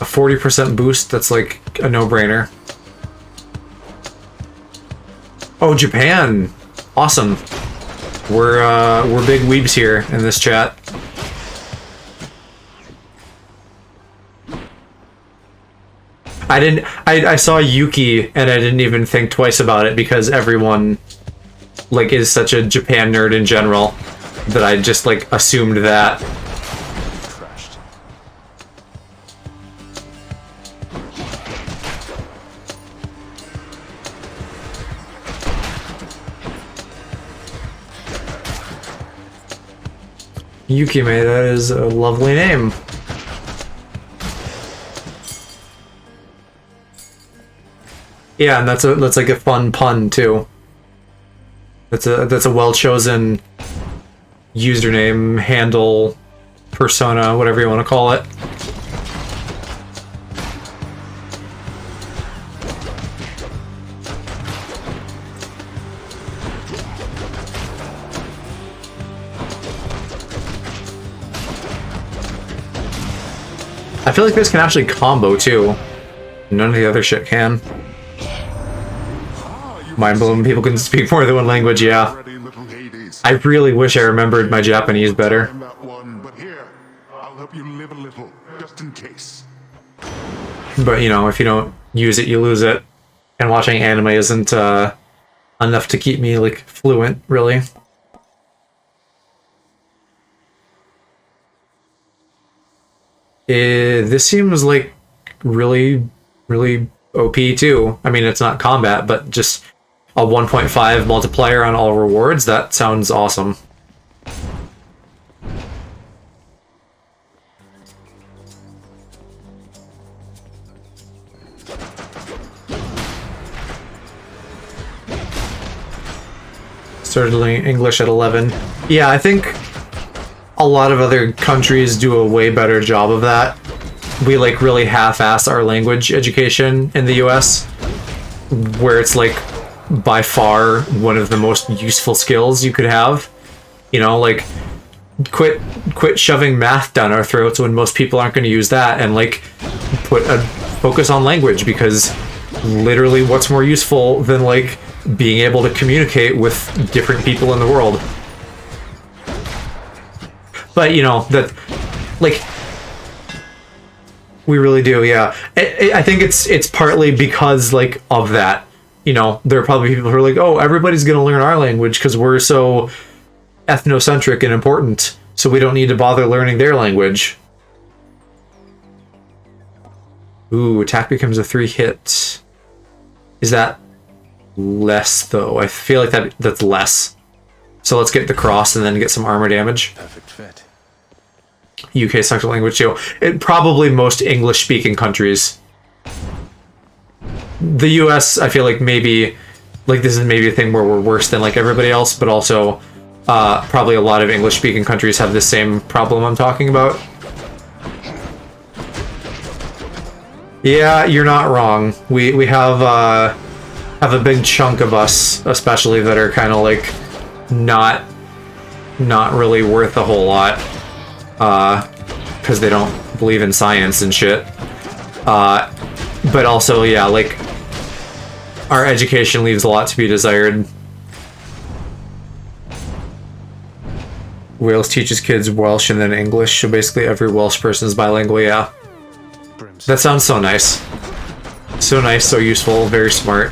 A 40% boost, that's like a no-brainer. Oh, Japan! Awesome. We're big weebs here in this chat. I saw Yuki and I didn't even think twice about it because everyone like is such a Japan nerd in general that I just like assumed that. Crashed. Yukime, that is a lovely name. Yeah, and that's like a fun pun too. That's a well-chosen username, handle, persona, whatever you want to call it. I feel like this can actually combo too. None of the other shit can. Mind blown, people can speak more than one language, yeah. I really wish I remembered my Japanese better. But here, I'll help you live a little, just in case. But you know, if you don't use it, you lose it. And watching anime isn't enough to keep me like fluent, really. This seems like really OP too. I mean, it's not combat, but just a 1.5 multiplier on all rewards. That sounds awesome. Started learning English at 11. Yeah, I think a lot of other countries do a way better job of that. We like really half-ass our language education in the US, where it's like by far one of the most useful skills you could have. You know, like quit shoving math down our throats when most people aren't going to use that, and like put a focus on language, because literally what's more useful than like being able to communicate with different people in the world? But you know, that like we really do, yeah. I think it's partly because like of that. You know, there are probably people who are like, oh, everybody's gonna learn our language because we're so ethnocentric and important, so we don't need to bother learning their language. Ooh, attack becomes a 3-hit. Is that less, though. I feel like that's less. So let's get the cross and then get some armor damage. Perfect fit. UK second language too. Probably most English-speaking countries. The US, I feel like maybe, like this is maybe a thing where we're worse than like everybody else, but also probably a lot of English-speaking countries have the same problem I'm talking about. Yeah, you're not wrong. We have a big chunk of us, especially that are kind of like not really worth a whole lot, because they don't believe in science and shit. But also, yeah, like our education leaves a lot to be desired. Wales teaches kids Welsh and then English, so basically every Welsh person is bilingual. Yeah, that sounds so nice. So nice, so useful, very smart.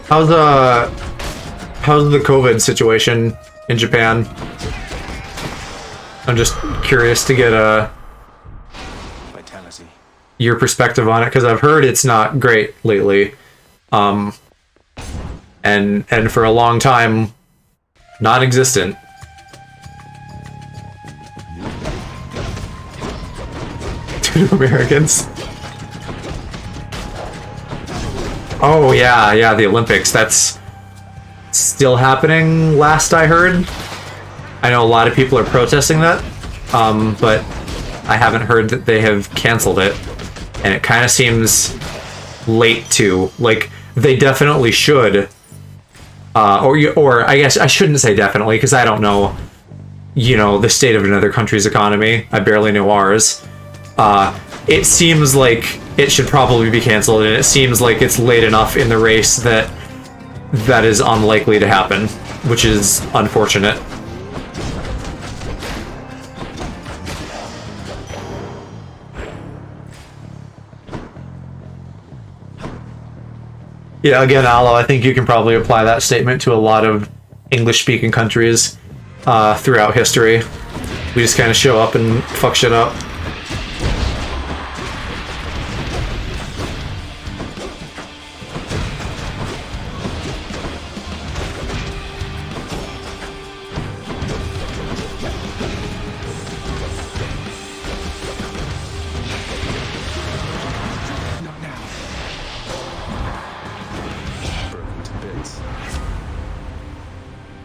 How's the COVID situation in Japan? I'm just curious to get your perspective on it, because I've heard it's not great lately, and for a long time, non-existent. To Americans. Oh yeah, the Olympics. That's still happening, last I heard. I know a lot of people are protesting that, but I haven't heard that they have canceled it. And it kind of seems late to. Like, they definitely should. Or I guess I shouldn't say definitely, because I don't know, you know, the state of another country's economy. I barely know ours. It seems like it should probably be canceled, and it seems like it's late enough in the race that that is unlikely to happen, which is unfortunate. Yeah, again, Aloe, I think you can probably apply that statement to a lot of English-speaking countries throughout history. We just kind of show up and fuck shit up.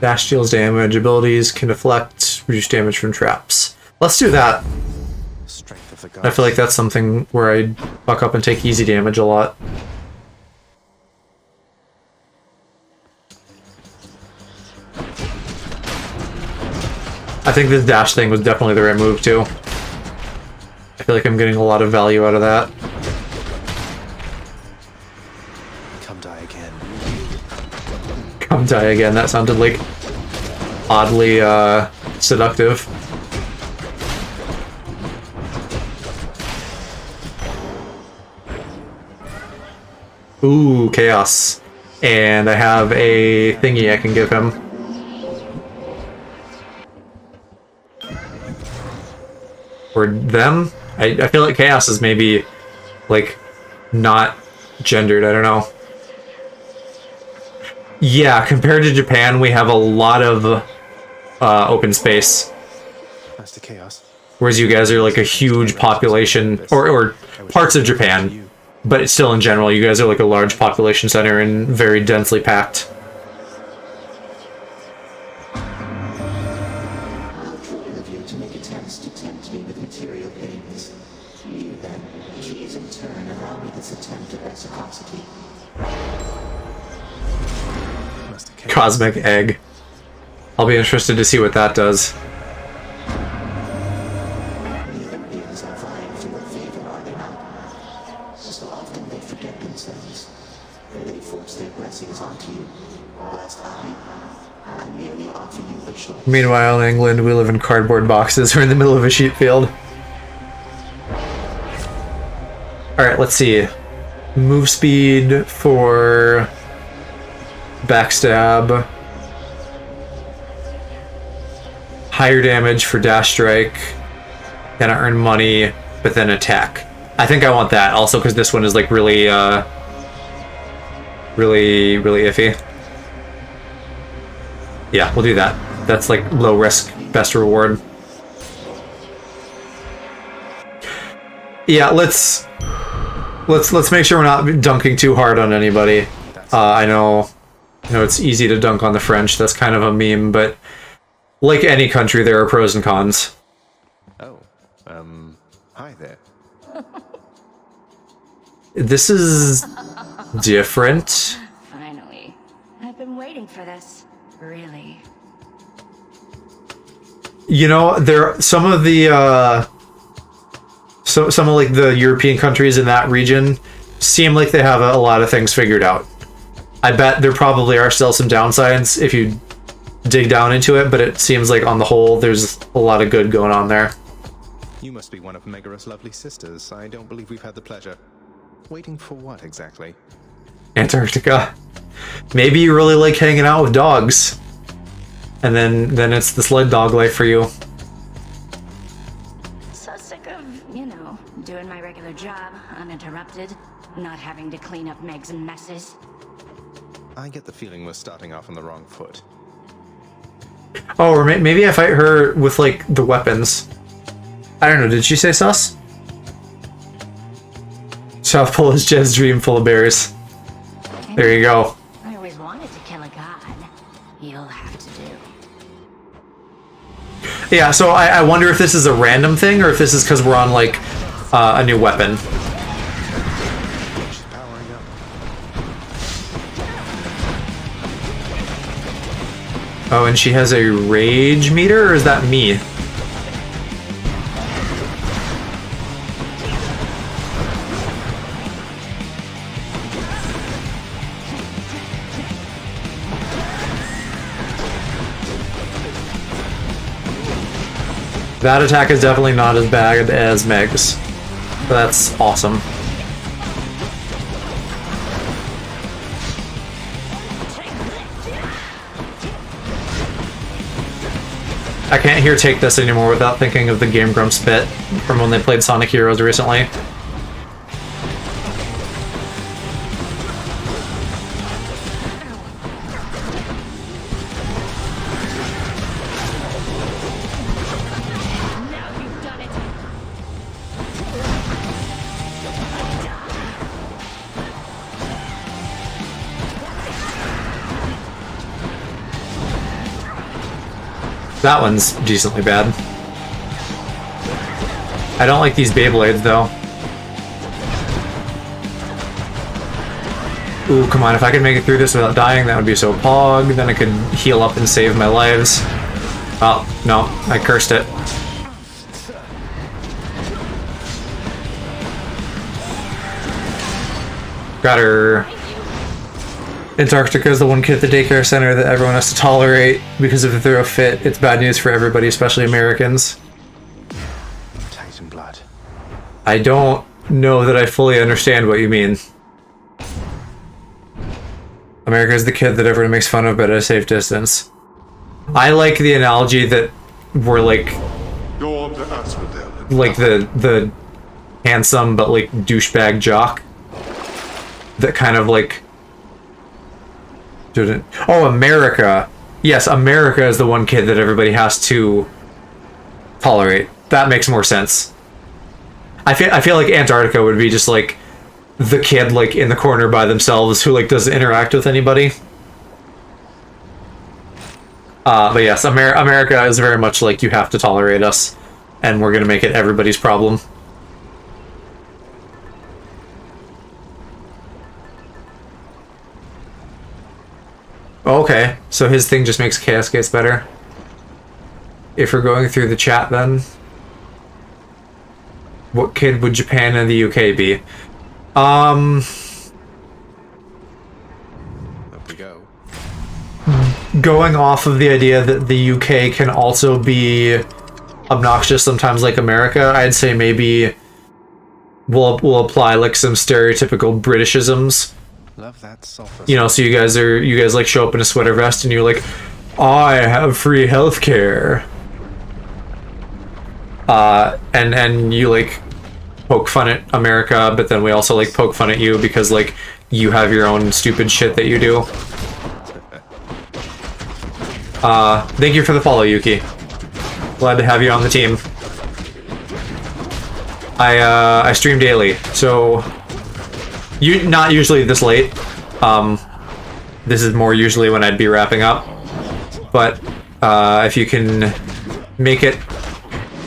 Dash deals damage, abilities can deflect, reduce damage from traps. Let's do that. I feel like that's something where I buck up and take easy damage a lot. I think this dash thing was definitely the right move too. I feel like I'm getting a lot of value out of that. Come die again, that sounded like oddly seductive. Ooh, chaos. And I have a thingy I can give him. Or them? I feel like chaos is maybe, like, not gendered, I don't know. Yeah, compared to Japan, we have a lot of open space. That's the chaos. Whereas you guys are like a huge population, or parts of Japan, but still in general, you guys are like a large population center and very densely packed. To make attempts to tempt me with material gains. You then, please in turn allow me this attempt at reciprocity. Cosmic egg. I'll be interested to see what that does. So often they forget themselves. They force their blessings onto you, whilst I merely offer you the choice. Meanwhile, in England, we live in cardboard boxes. We're in the middle of a sheep field. Alright, let's see. Move speed for backstab. Higher damage for dash strike. Then I earn money, but then attack. I think I want that also because this one is like really, really iffy. Yeah, we'll do that. That's like low risk, best reward. Yeah, let's make sure we're not dunking too hard on anybody. I know it's easy to dunk on the French. That's kind of a meme, but like any country, there are pros and cons. Oh, hi there. This is different. Finally. I've been waiting for this. Really. You know, there some of the some of like the European countries in that region seem like they have a lot of things figured out. I bet there probably are still some downsides if you dig down into it, but it seems like on the whole there's a lot of good going on there. You must be one of Megaros' lovely sisters. I don't believe we've had the pleasure. Waiting for what exactly? Antarctica. Maybe you really like hanging out with dogs. And then it's the sled dog life for you. So sick of, you know, doing my regular job, uninterrupted, not having to clean up Meg's messes. I get the feeling we're starting off on the wrong foot. Oh, or maybe I fight her with, like, the weapons. I don't know, did she say sus? South Pole is Jed's dream full of berries. There you go. I always wanted to kill a god. You'll have to do. Yeah, so I wonder if this is a random thing, or if this is because we're on, like, a new weapon. Oh, and she has a rage meter, or is that me? That attack is definitely not as bad as Meg's. That's awesome. I can't hear Take This anymore without thinking of the Game Grumps bit from when they played Sonic Heroes recently. That one's decently bad. I don't like these Beyblades, though. Ooh, come on, if I could make it through this without dying, that would be so pog. Then I could heal up and save my lives. Oh, no, I cursed it. Got her. Antarctica is the one kid at the daycare center that everyone has to tolerate because if they're a fit, it's bad news for everybody, especially Americans. Titan blood. I don't know that I fully understand what you mean. America is the kid that everyone makes fun of, but at a safe distance. I like the analogy that we're like the handsome but like douchebag jock that kind of like didn't. Oh, America. Yes, America is the one kid that everybody has to tolerate. That makes more sense. I feel like Antarctica would be just like the kid like in the corner by themselves who like doesn't interact with anybody. But yes, America is very much like you have to tolerate us, and we're gonna make it everybody's problem. Okay, so his thing just makes Chaos Gates better. If we're going through the chat, then what kid would Japan and the UK be? Up we go. Going off of the idea that the UK can also be obnoxious sometimes like America, I'd say maybe we'll apply like some stereotypical Britishisms. Love that sulfur. You know, so you guys like show up in a sweater vest and you're like, I have free healthcare. And you like poke fun at America, but then we also like poke fun at you because like you have your own stupid shit that you do. Thank you for the follow, Yuki. Glad to have you on the team. I stream daily, so not usually this late. This is more usually when I'd be wrapping up. But if you can make it,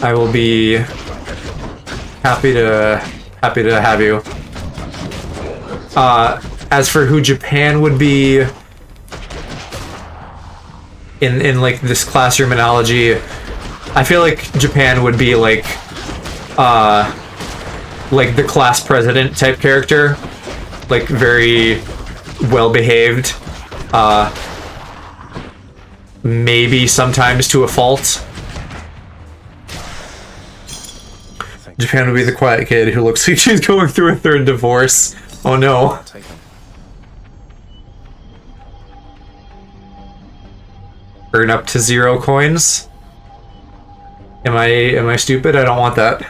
I will be happy to have you. As for who Japan would be in like this classroom analogy, I feel like Japan would be like the class president type character, like very well behaved, maybe sometimes to a fault. Japan would be the quiet kid who looks like she's going through a third divorce. Oh no. Earn up to 0 coins? Am I stupid? I don't want that.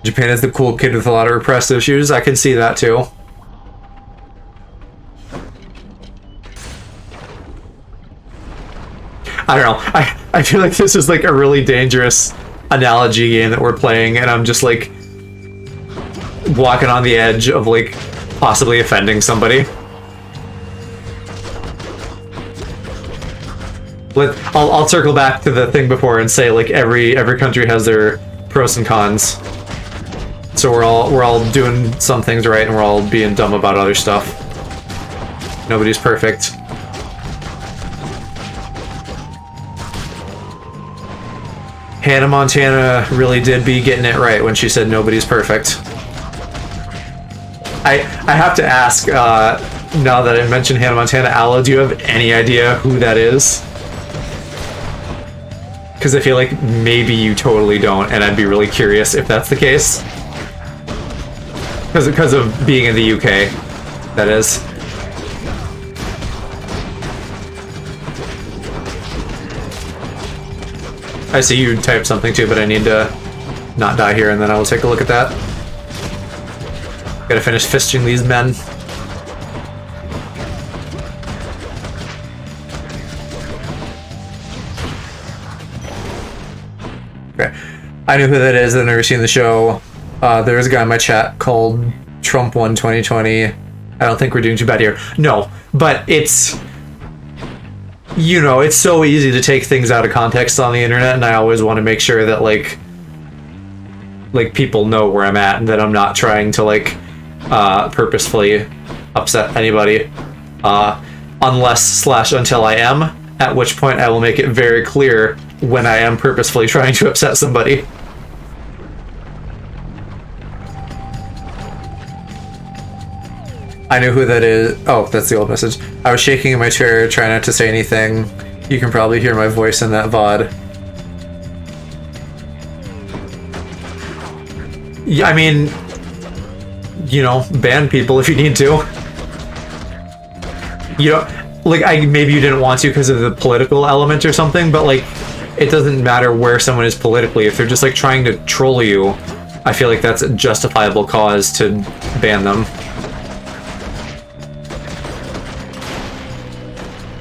Japan is the cool kid with a lot of repressed issues. I can see that too. I don't know. I feel like this is like a really dangerous analogy game that we're playing, and I'm just like walking on the edge of like possibly offending somebody. I'll circle back to the thing before and say like every country has their pros and cons. So we're all doing some things right and we're all being dumb about other stuff. Nobody's perfect. Hannah Montana really did be getting it right when she said nobody's perfect. I have to ask, now that I mentioned Hannah Montana, Aloe, do you have any idea who that is? Because I feel like maybe you totally don't, and I'd be really curious if that's the case. Because of being in the UK, that is. I see you typed something too, but I need to not die here, and then I will take a look at that. Gotta finish fisting these men. Okay. I know who that is. I've never seen the show. There's a guy in my chat called Trump12020. I don't think we're doing too bad here. No, but it's... You know, it's so easy to take things out of context on the internet, and I always want to make sure that, like people know where I'm at, and that I'm not trying to, like, purposefully upset anybody. Unless/until I am, at which point I will make it very clear when I am purposefully trying to upset somebody. I know who that is. Oh, that's the old message. I was shaking in my chair, trying not to say anything. You can probably hear my voice in that VOD. Yeah, I mean, you know, ban people if you need to. You know, like, maybe you didn't want to because of the political element or something, but, like, it doesn't matter where someone is politically. If they're just, like, trying to troll you, I feel like that's a justifiable cause to ban them.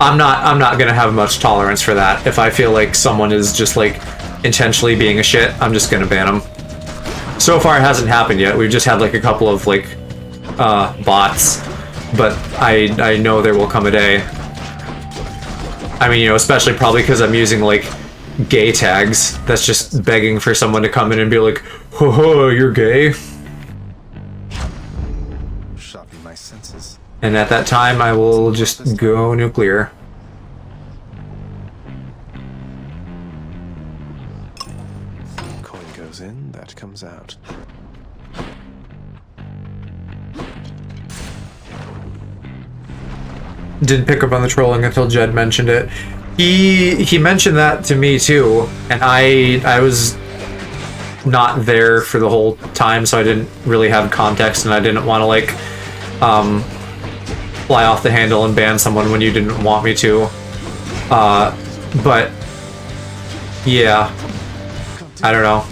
I'm not gonna have much tolerance for that. If I feel like someone is just like intentionally being a shit, I'm just gonna ban them. So far it hasn't happened yet. We've just had like a couple of like bots, but I know there will come a day. I mean, you know, especially probably because I'm using like gay tags. That's just begging for someone to come in and be like, ho ho, you're gay. Sharpen my senses. And at that time, I will just go nuclear. Coin goes in, that comes out. Didn't pick up on the trolling until Jed mentioned it. He mentioned that to me too, and I was not there for the whole time, so I didn't really have context, and I didn't want to like fly off the handle and ban someone when you didn't want me to. But yeah, I don't know.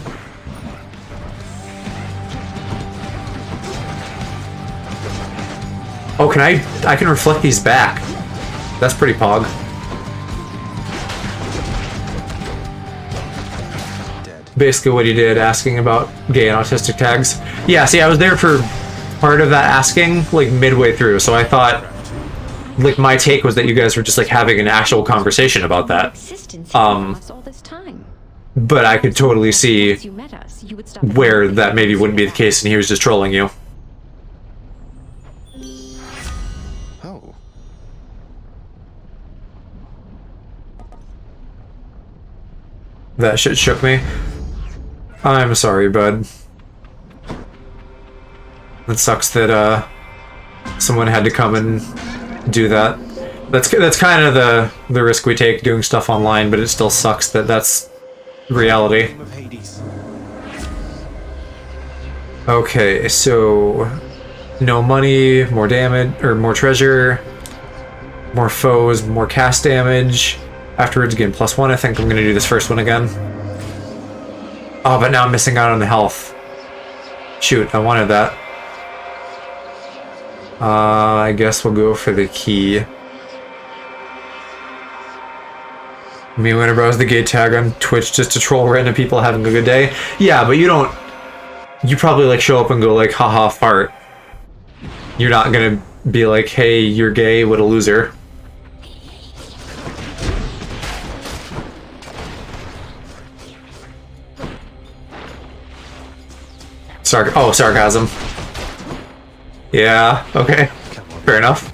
Oh, can I can reflect these back. That's pretty pog. Basically what he did, asking about gay and autistic tags. Yeah, see, I was there for part of that asking, like, midway through, so I thought, like, my take was that you guys were just, like, having an actual conversation about that. But I could totally see where that maybe wouldn't be the case and he was just trolling you. Oh. That shit shook me. I'm sorry, bud. It sucks that someone had to come and do that. That's kind of the risk we take doing stuff online, but it still sucks that that's reality. Okay, so no money, more damage, or more treasure, more foes, more cast damage. Afterwards, again, +1. I think I'm gonna do this first one again. Oh, but now I'm missing out on the health. Shoot, I wanted that. I guess we'll go for the key. Me when I browse the gate tag on Twitch just to troll random people having a good day. Yeah, but you don't... You probably like show up and go like, haha, fart. You're not gonna be like, hey, you're gay, what a loser. Sarcasm. Yeah, okay. Fair enough.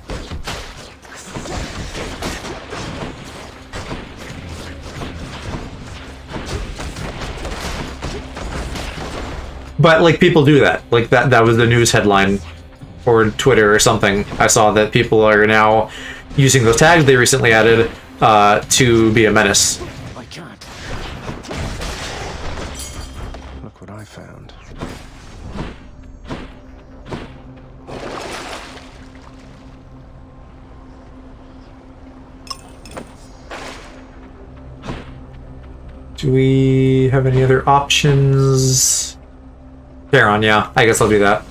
But, like, people do that. Like, that was the news headline or Twitter or something. I saw that people are now using those tags they recently added to be a menace. I can't. Look what I found. Do we have any other options? Theron, yeah. I guess I'll do that.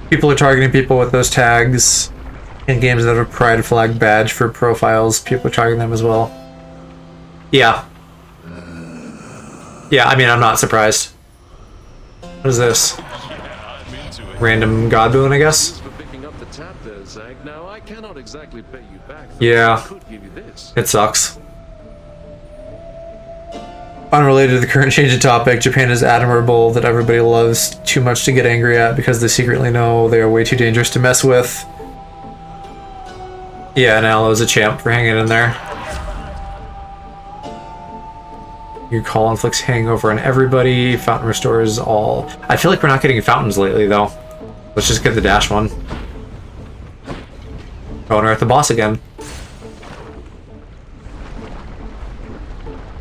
People are targeting people with those tags in games that have a pride flag badge for profiles. People are targeting them as well. Yeah. Yeah, I mean, I'm not surprised. What is this? Random god boon, I guess? Yeah. It sucks. Unrelated to the current change of topic, Japan is admirable that everybody loves too much to get angry at because they secretly know they are way too dangerous to mess with. Yeah, and Alo's a champ for hanging in there. Your call inflicts hangover on everybody. Fountain restores all. I feel like we're not getting fountains lately, though. Let's just get the dash one. Oh, and we're at the boss again.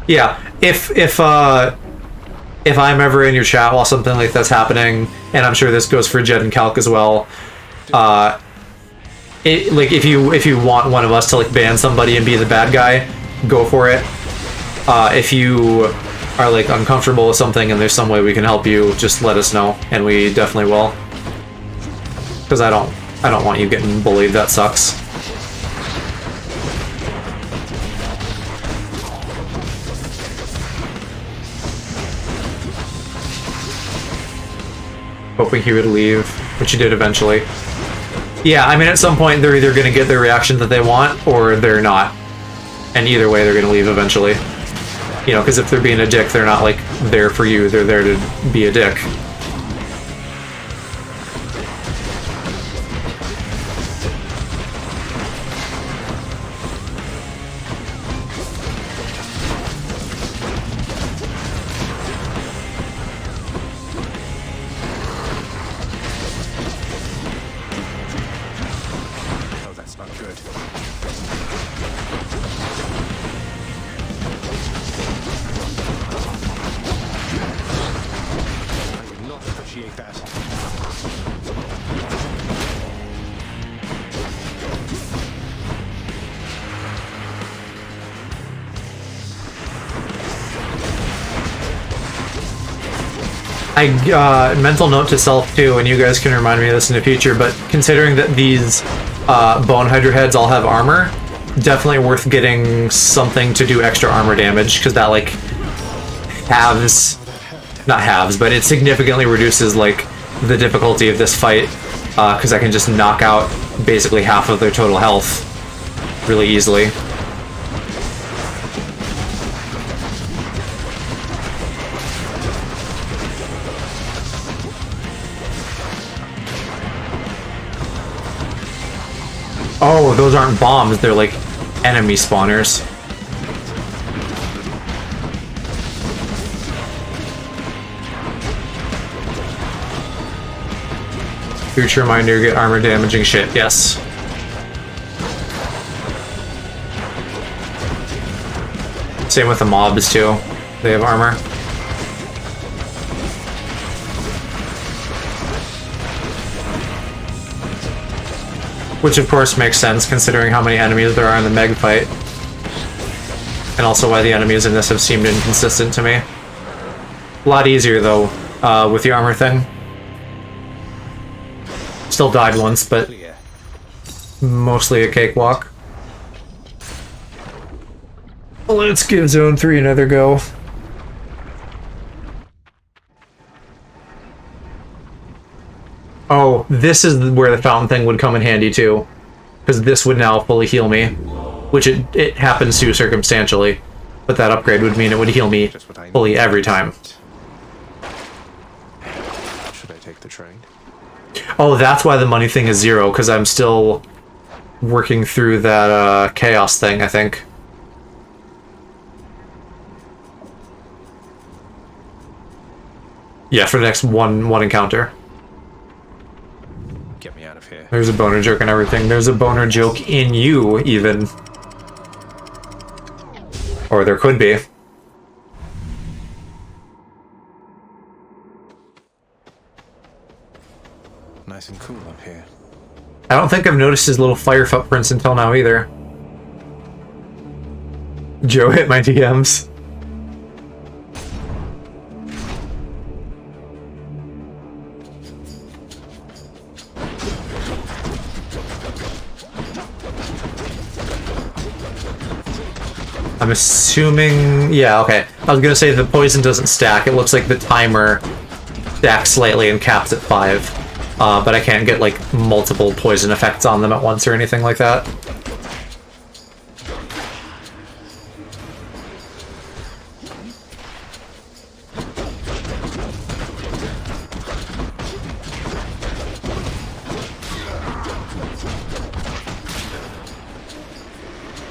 Yeah, if I'm ever in your chat while something like that's happening, and I'm sure this goes for Jed and Calc as well, like if you want one of us to like ban somebody and be the bad guy, go for it. If you are like uncomfortable with something and there's some way we can help you, just let us know, and we definitely will. Because I don't want you getting bullied. That sucks. Hoping he would leave, which he did eventually. Yeah, I mean, at some point they're either going to get the reaction that they want, or they're not. And either way, they're going to leave eventually. You know, because if they're being a dick, they're not, like, there for you, they're there to be a dick. mental note to self too, and you guys can remind me of this in the future, but considering that these Bone Hydra heads all have armor, definitely worth getting something to do extra armor damage, because that, like, not halves, but it significantly reduces, like, the difficulty of this fight, because I can just knock out basically half of their total health really easily. Oh, those aren't bombs, they're like enemy spawners. Future reminder, get armor damaging shit, yes. Same with the mobs too, they have armor. Which of course makes sense considering how many enemies there are in the Meg fight. And also why the enemies in this have seemed inconsistent to me. A lot easier though, with the armor thing. Still died once, but mostly a cakewalk. Let's give Zone 3 another go. Oh, this is where the fountain thing would come in handy too. Because this would now fully heal me. Which it happens to circumstantially. But that upgrade would mean it would heal me fully every time. Should I take the train? Oh, that's why the money thing is 0, because I'm still working through that chaos thing, I think. Yeah, for the next one encounter. Get me out of here. There's a boner joke and everything. There's a boner joke in you, even. Or there could be. Nice and cool up here. I don't think I've noticed his little fire footprints until now either. Joe hit my DMs. I'm assuming... yeah, okay. I was gonna say the poison doesn't stack. It looks like the timer stacks slightly and caps at 5. But I can't get, like, multiple poison effects on them at once or anything like that.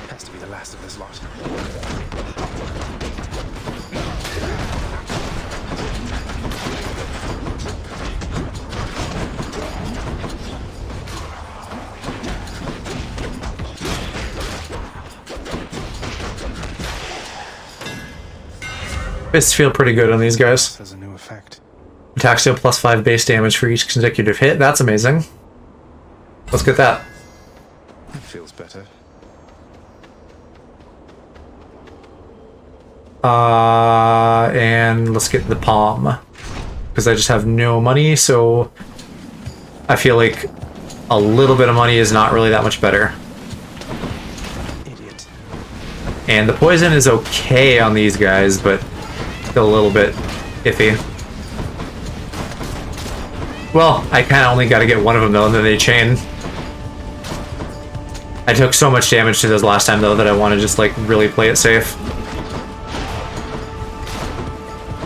Has to be the last of this lot. Fists feel pretty good on these guys. There's a new effect. Attacks deal +5 base damage for each consecutive hit. That's amazing. Let's get that. That feels better. And let's get the palm. Because I just have no money, so I feel like a little bit of money is not really that much better. Idiot. And the poison is okay on these guys, but still a little bit iffy. Well, I kind of only got to get one of them though, and then they chain. I took so much damage to those last time though that I want to just like really play it safe.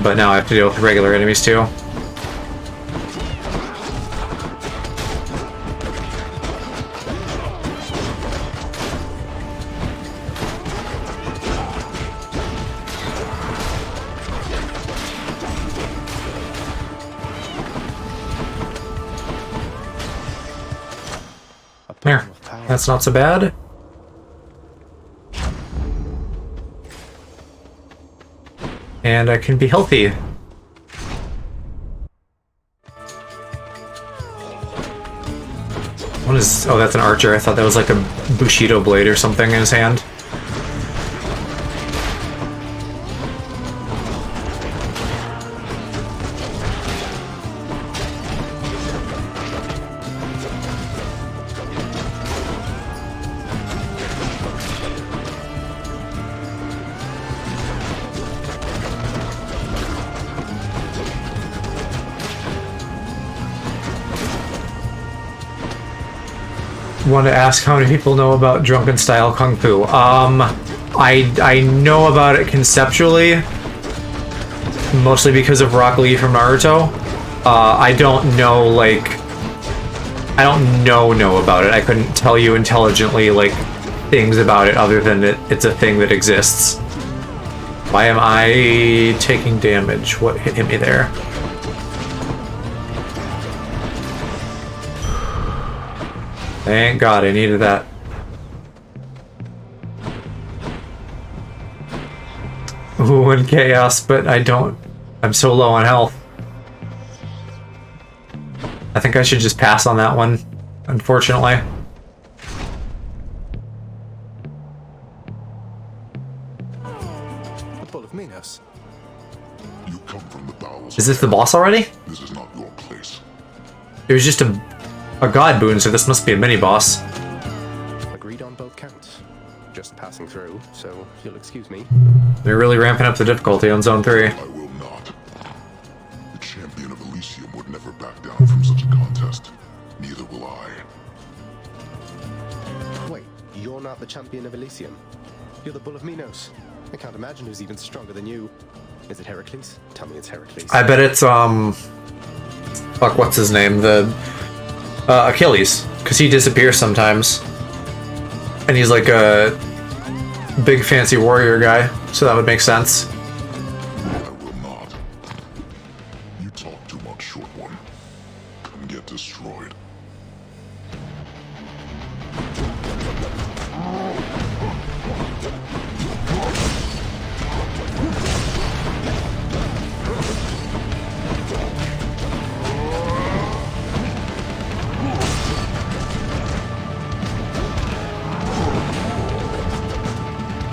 But now I have to deal with regular enemies too. There. That's not so bad. And I can be healthy. What is... oh, that's an archer. I thought that was like a Bushido blade or something in his hand. want to ask how many people know about drunken style kung fu. I know about it conceptually, mostly because of Rock Lee from Naruto. I don't know, like, I don't know about it. I couldn't tell you intelligently, like, things about it other than it's a thing that exists. Why am I taking damage? What hit me there? Thank God, I needed that. Ooh, and chaos, but I don't... I'm so low on health. I think I should just pass on that one, unfortunately. The Bull of Minos. You come from the bowels. Is this the boss already? This is not your place. It was just a god boon, so this must be a mini-boss. Agreed on both counts. Just passing through, so you'll excuse me. They're really ramping up the difficulty on Zone 3. I will not. The champion of Elysium would never back down from such a contest. Neither will I. Wait, you're not the champion of Elysium? You're the Bull of Minos. I can't imagine who's even stronger than you. Is it Heracles? Tell me it's Heracles. I bet it's, fuck, what's his name? The, Achilles. Because he disappears sometimes. And he's like a big fancy warrior guy, so that would make sense. I will not. You talk too much, short one. And get destroyed.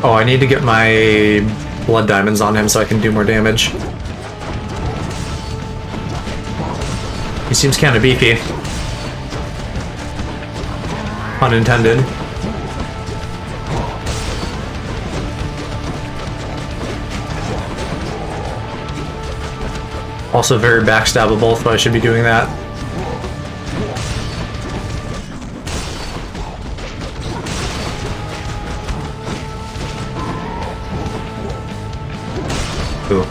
Oh, I need to get my blood diamonds on him so I can do more damage. He seems kind of beefy. Unintended. Also very backstabbable, so I should be doing that. Ooh.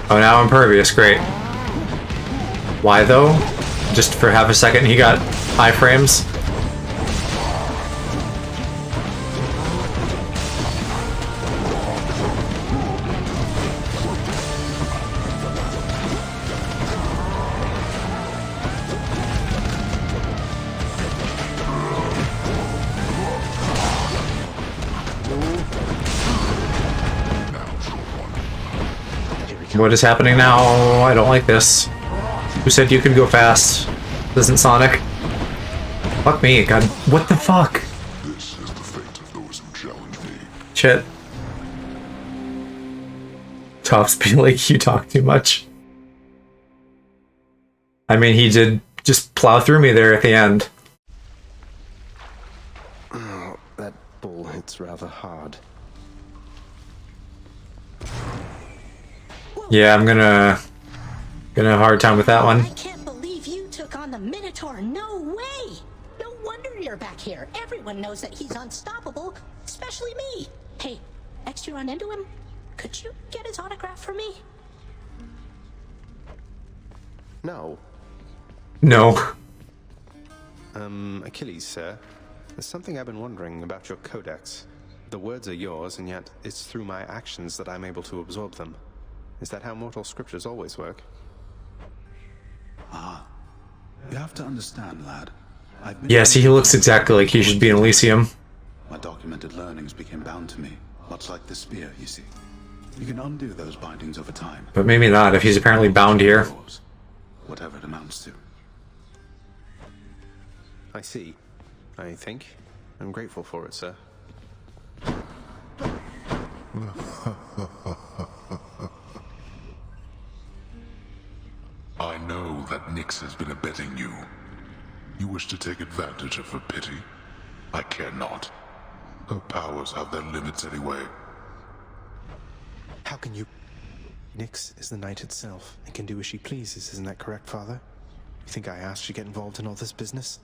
Oh, now impervious, great. Why though? Just for half a second he got iframes. What is happening now? I don't like this. Who said you could go fast? Isn't Sonic? Fuck me, God. What the fuck? This is the fate of those who challenge me. Shit. Tops be like, you talk too much. I mean, he did just plow through me there at the end. Oh, that bull hits rather hard. Yeah, I'm gonna have a hard time with that one. I can't believe you took on the Minotaur. No way! No wonder you're back here. Everyone knows that he's unstoppable, especially me. Hey, next you run into him, could you get his autograph for me? No. No. Achilles, sir. There's something I've been wondering about your codex. The words are yours, and yet it's through my actions that I'm able to absorb them. Is that how mortal scriptures always work? Ah. You have to understand, lad. Yes, he looks exactly like he should be in Elysium. My documented learnings became bound to me, much like the spear, you see. You can undo those bindings over time. But maybe not, if he's apparently bound here. Whatever it amounts to. I see. I think. I'm grateful for it, sir. I know that Nyx has been abetting you. You wish to take advantage of her pity? I care not. Her powers have their limits anyway. How can you... Nyx is the night itself and can do as she pleases, isn't that correct, Father? You think I asked you to get involved in all this business?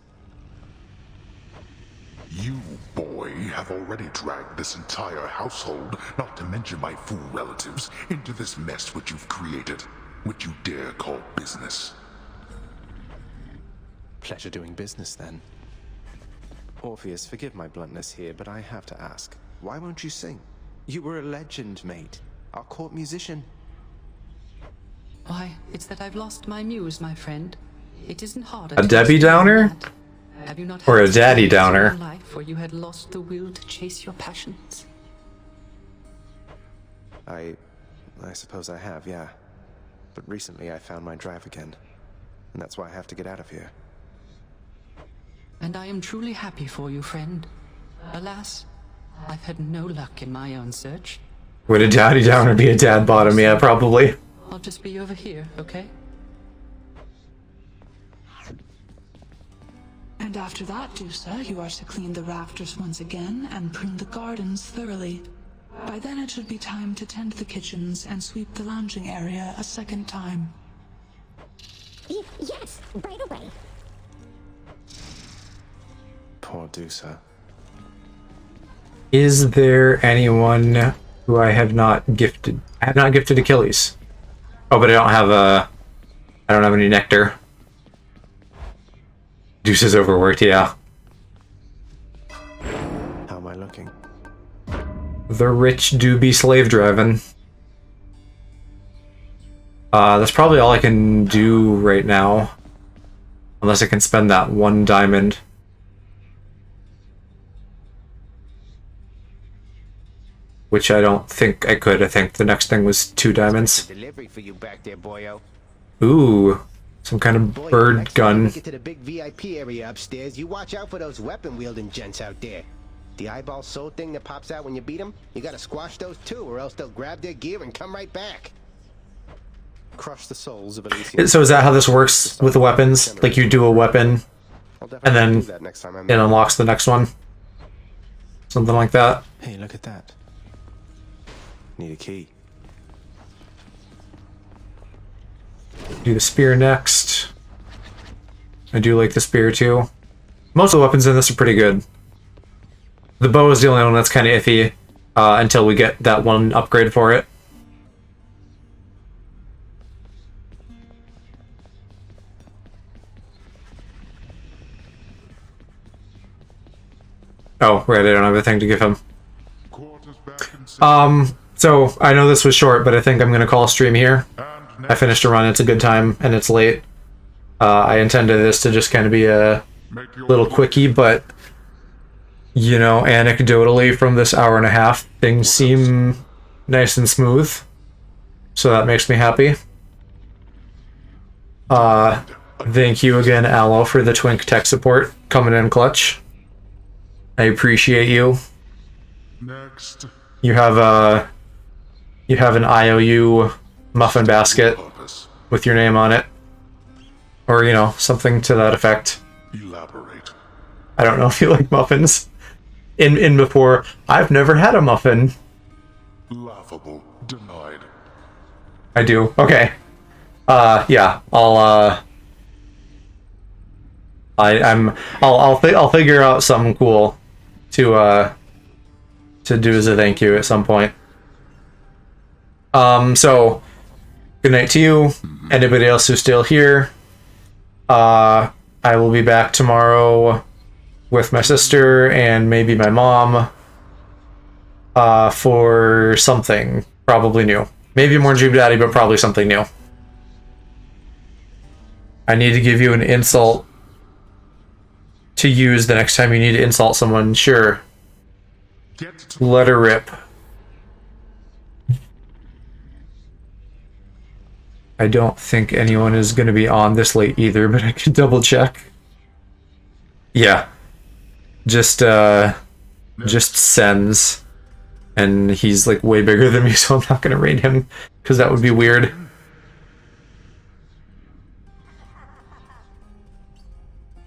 You, boy, have already dragged this entire household, not to mention my fool relatives, into this mess which you've created, which you dare call business. Pleasure doing business, then. Orpheus, forgive my bluntness here, but I have to ask, why won't you sing? You were a legend, mate. Our court musician. Why, it's that I've lost my muse, my friend. It isn't hard. A Debbie Downer? Have you not Or had a Daddy Downer? in life where you had lost the will to chase your passions? I suppose I have, yeah. But recently I found my drive again. And that's why I have to get out of here. And I am truly happy for you, friend. Alas, I've had no luck in my own search. Would a Daddy Downer be a dad bottom? Yeah, probably. I'll just be over here, okay? And after that, Dusa, you are to clean the rafters once again and prune the gardens thoroughly. By then it should be time to tend the kitchens and sweep the lounging area a second time. Yes, right away. Poor Dusa. Is there anyone who I have not gifted? I have not gifted Achilles. Oh, but I don't have any nectar. Deuce is overworked, yeah. How am I looking? The rich do be slave driving. That's probably all I can do right now. Unless I can spend that 1 diamond. Which I don't think I could. I think the next thing was 2 diamonds. Delivery for you back there, boyo. Ooh, some kind of bird Next time we gun. get to the big VIP area upstairs, you watch out for those weapon-wielding gents out there. The eyeball soul thing that pops out when you beat them, you gotta squash those too, or else they'll grab their gear and come right back. Crush the souls of Elysium. So is that how this works with the weapons? Like you do a weapon, and then it unlocks the next one? Something like that? Hey, look at that. Need a key. Do the spear next. I do like the spear too. Most of the weapons in this are pretty good. The bow is the only one that's kind of iffy until we get that one upgrade for it. Oh, right, I don't have a thing to give him. So I know this was short, but I think I'm gonna call a stream here. I finished a run, it's a good time, and it's late. I intended this to just kind of be a little quickie, but you know, anecdotally from this hour and a half, things seem nice and smooth. So that makes me happy. Thank you again, Aloe, for the Twink tech support coming in clutch. I appreciate you. Next. You have an IOU muffin basket with your name on it. Or, you know, something to that effect. Elaborate. I don't know if you like muffins. In before, I've never had a muffin. Laughable. Denied. I do. Okay. Yeah. I'll figure out something cool to do as a thank you at some point. So good night to you. Anybody else who's still here. I will be back tomorrow with my sister and maybe my mom for something probably new. Maybe more Dream Daddy, but probably something new. I need to give you an insult to use the next time you need to insult someone. Sure. Let her rip. I don't think anyone is going to be on this late either, but I can double check. Yeah. Just sends. And he's like way bigger than me, so I'm not going to rate him, because that would be weird.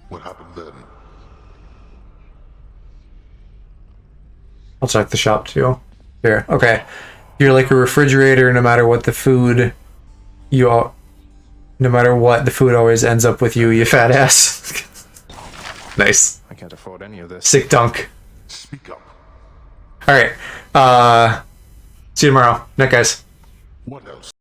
What happened then? I'll check the shop too. There. Okay. You're like a refrigerator. No matter what the food, no matter what, the food always ends up with you, you fat ass. Nice. I can't afford any of this. Sick dunk. Speak up. Alright. See you tomorrow. Night, guys. What else?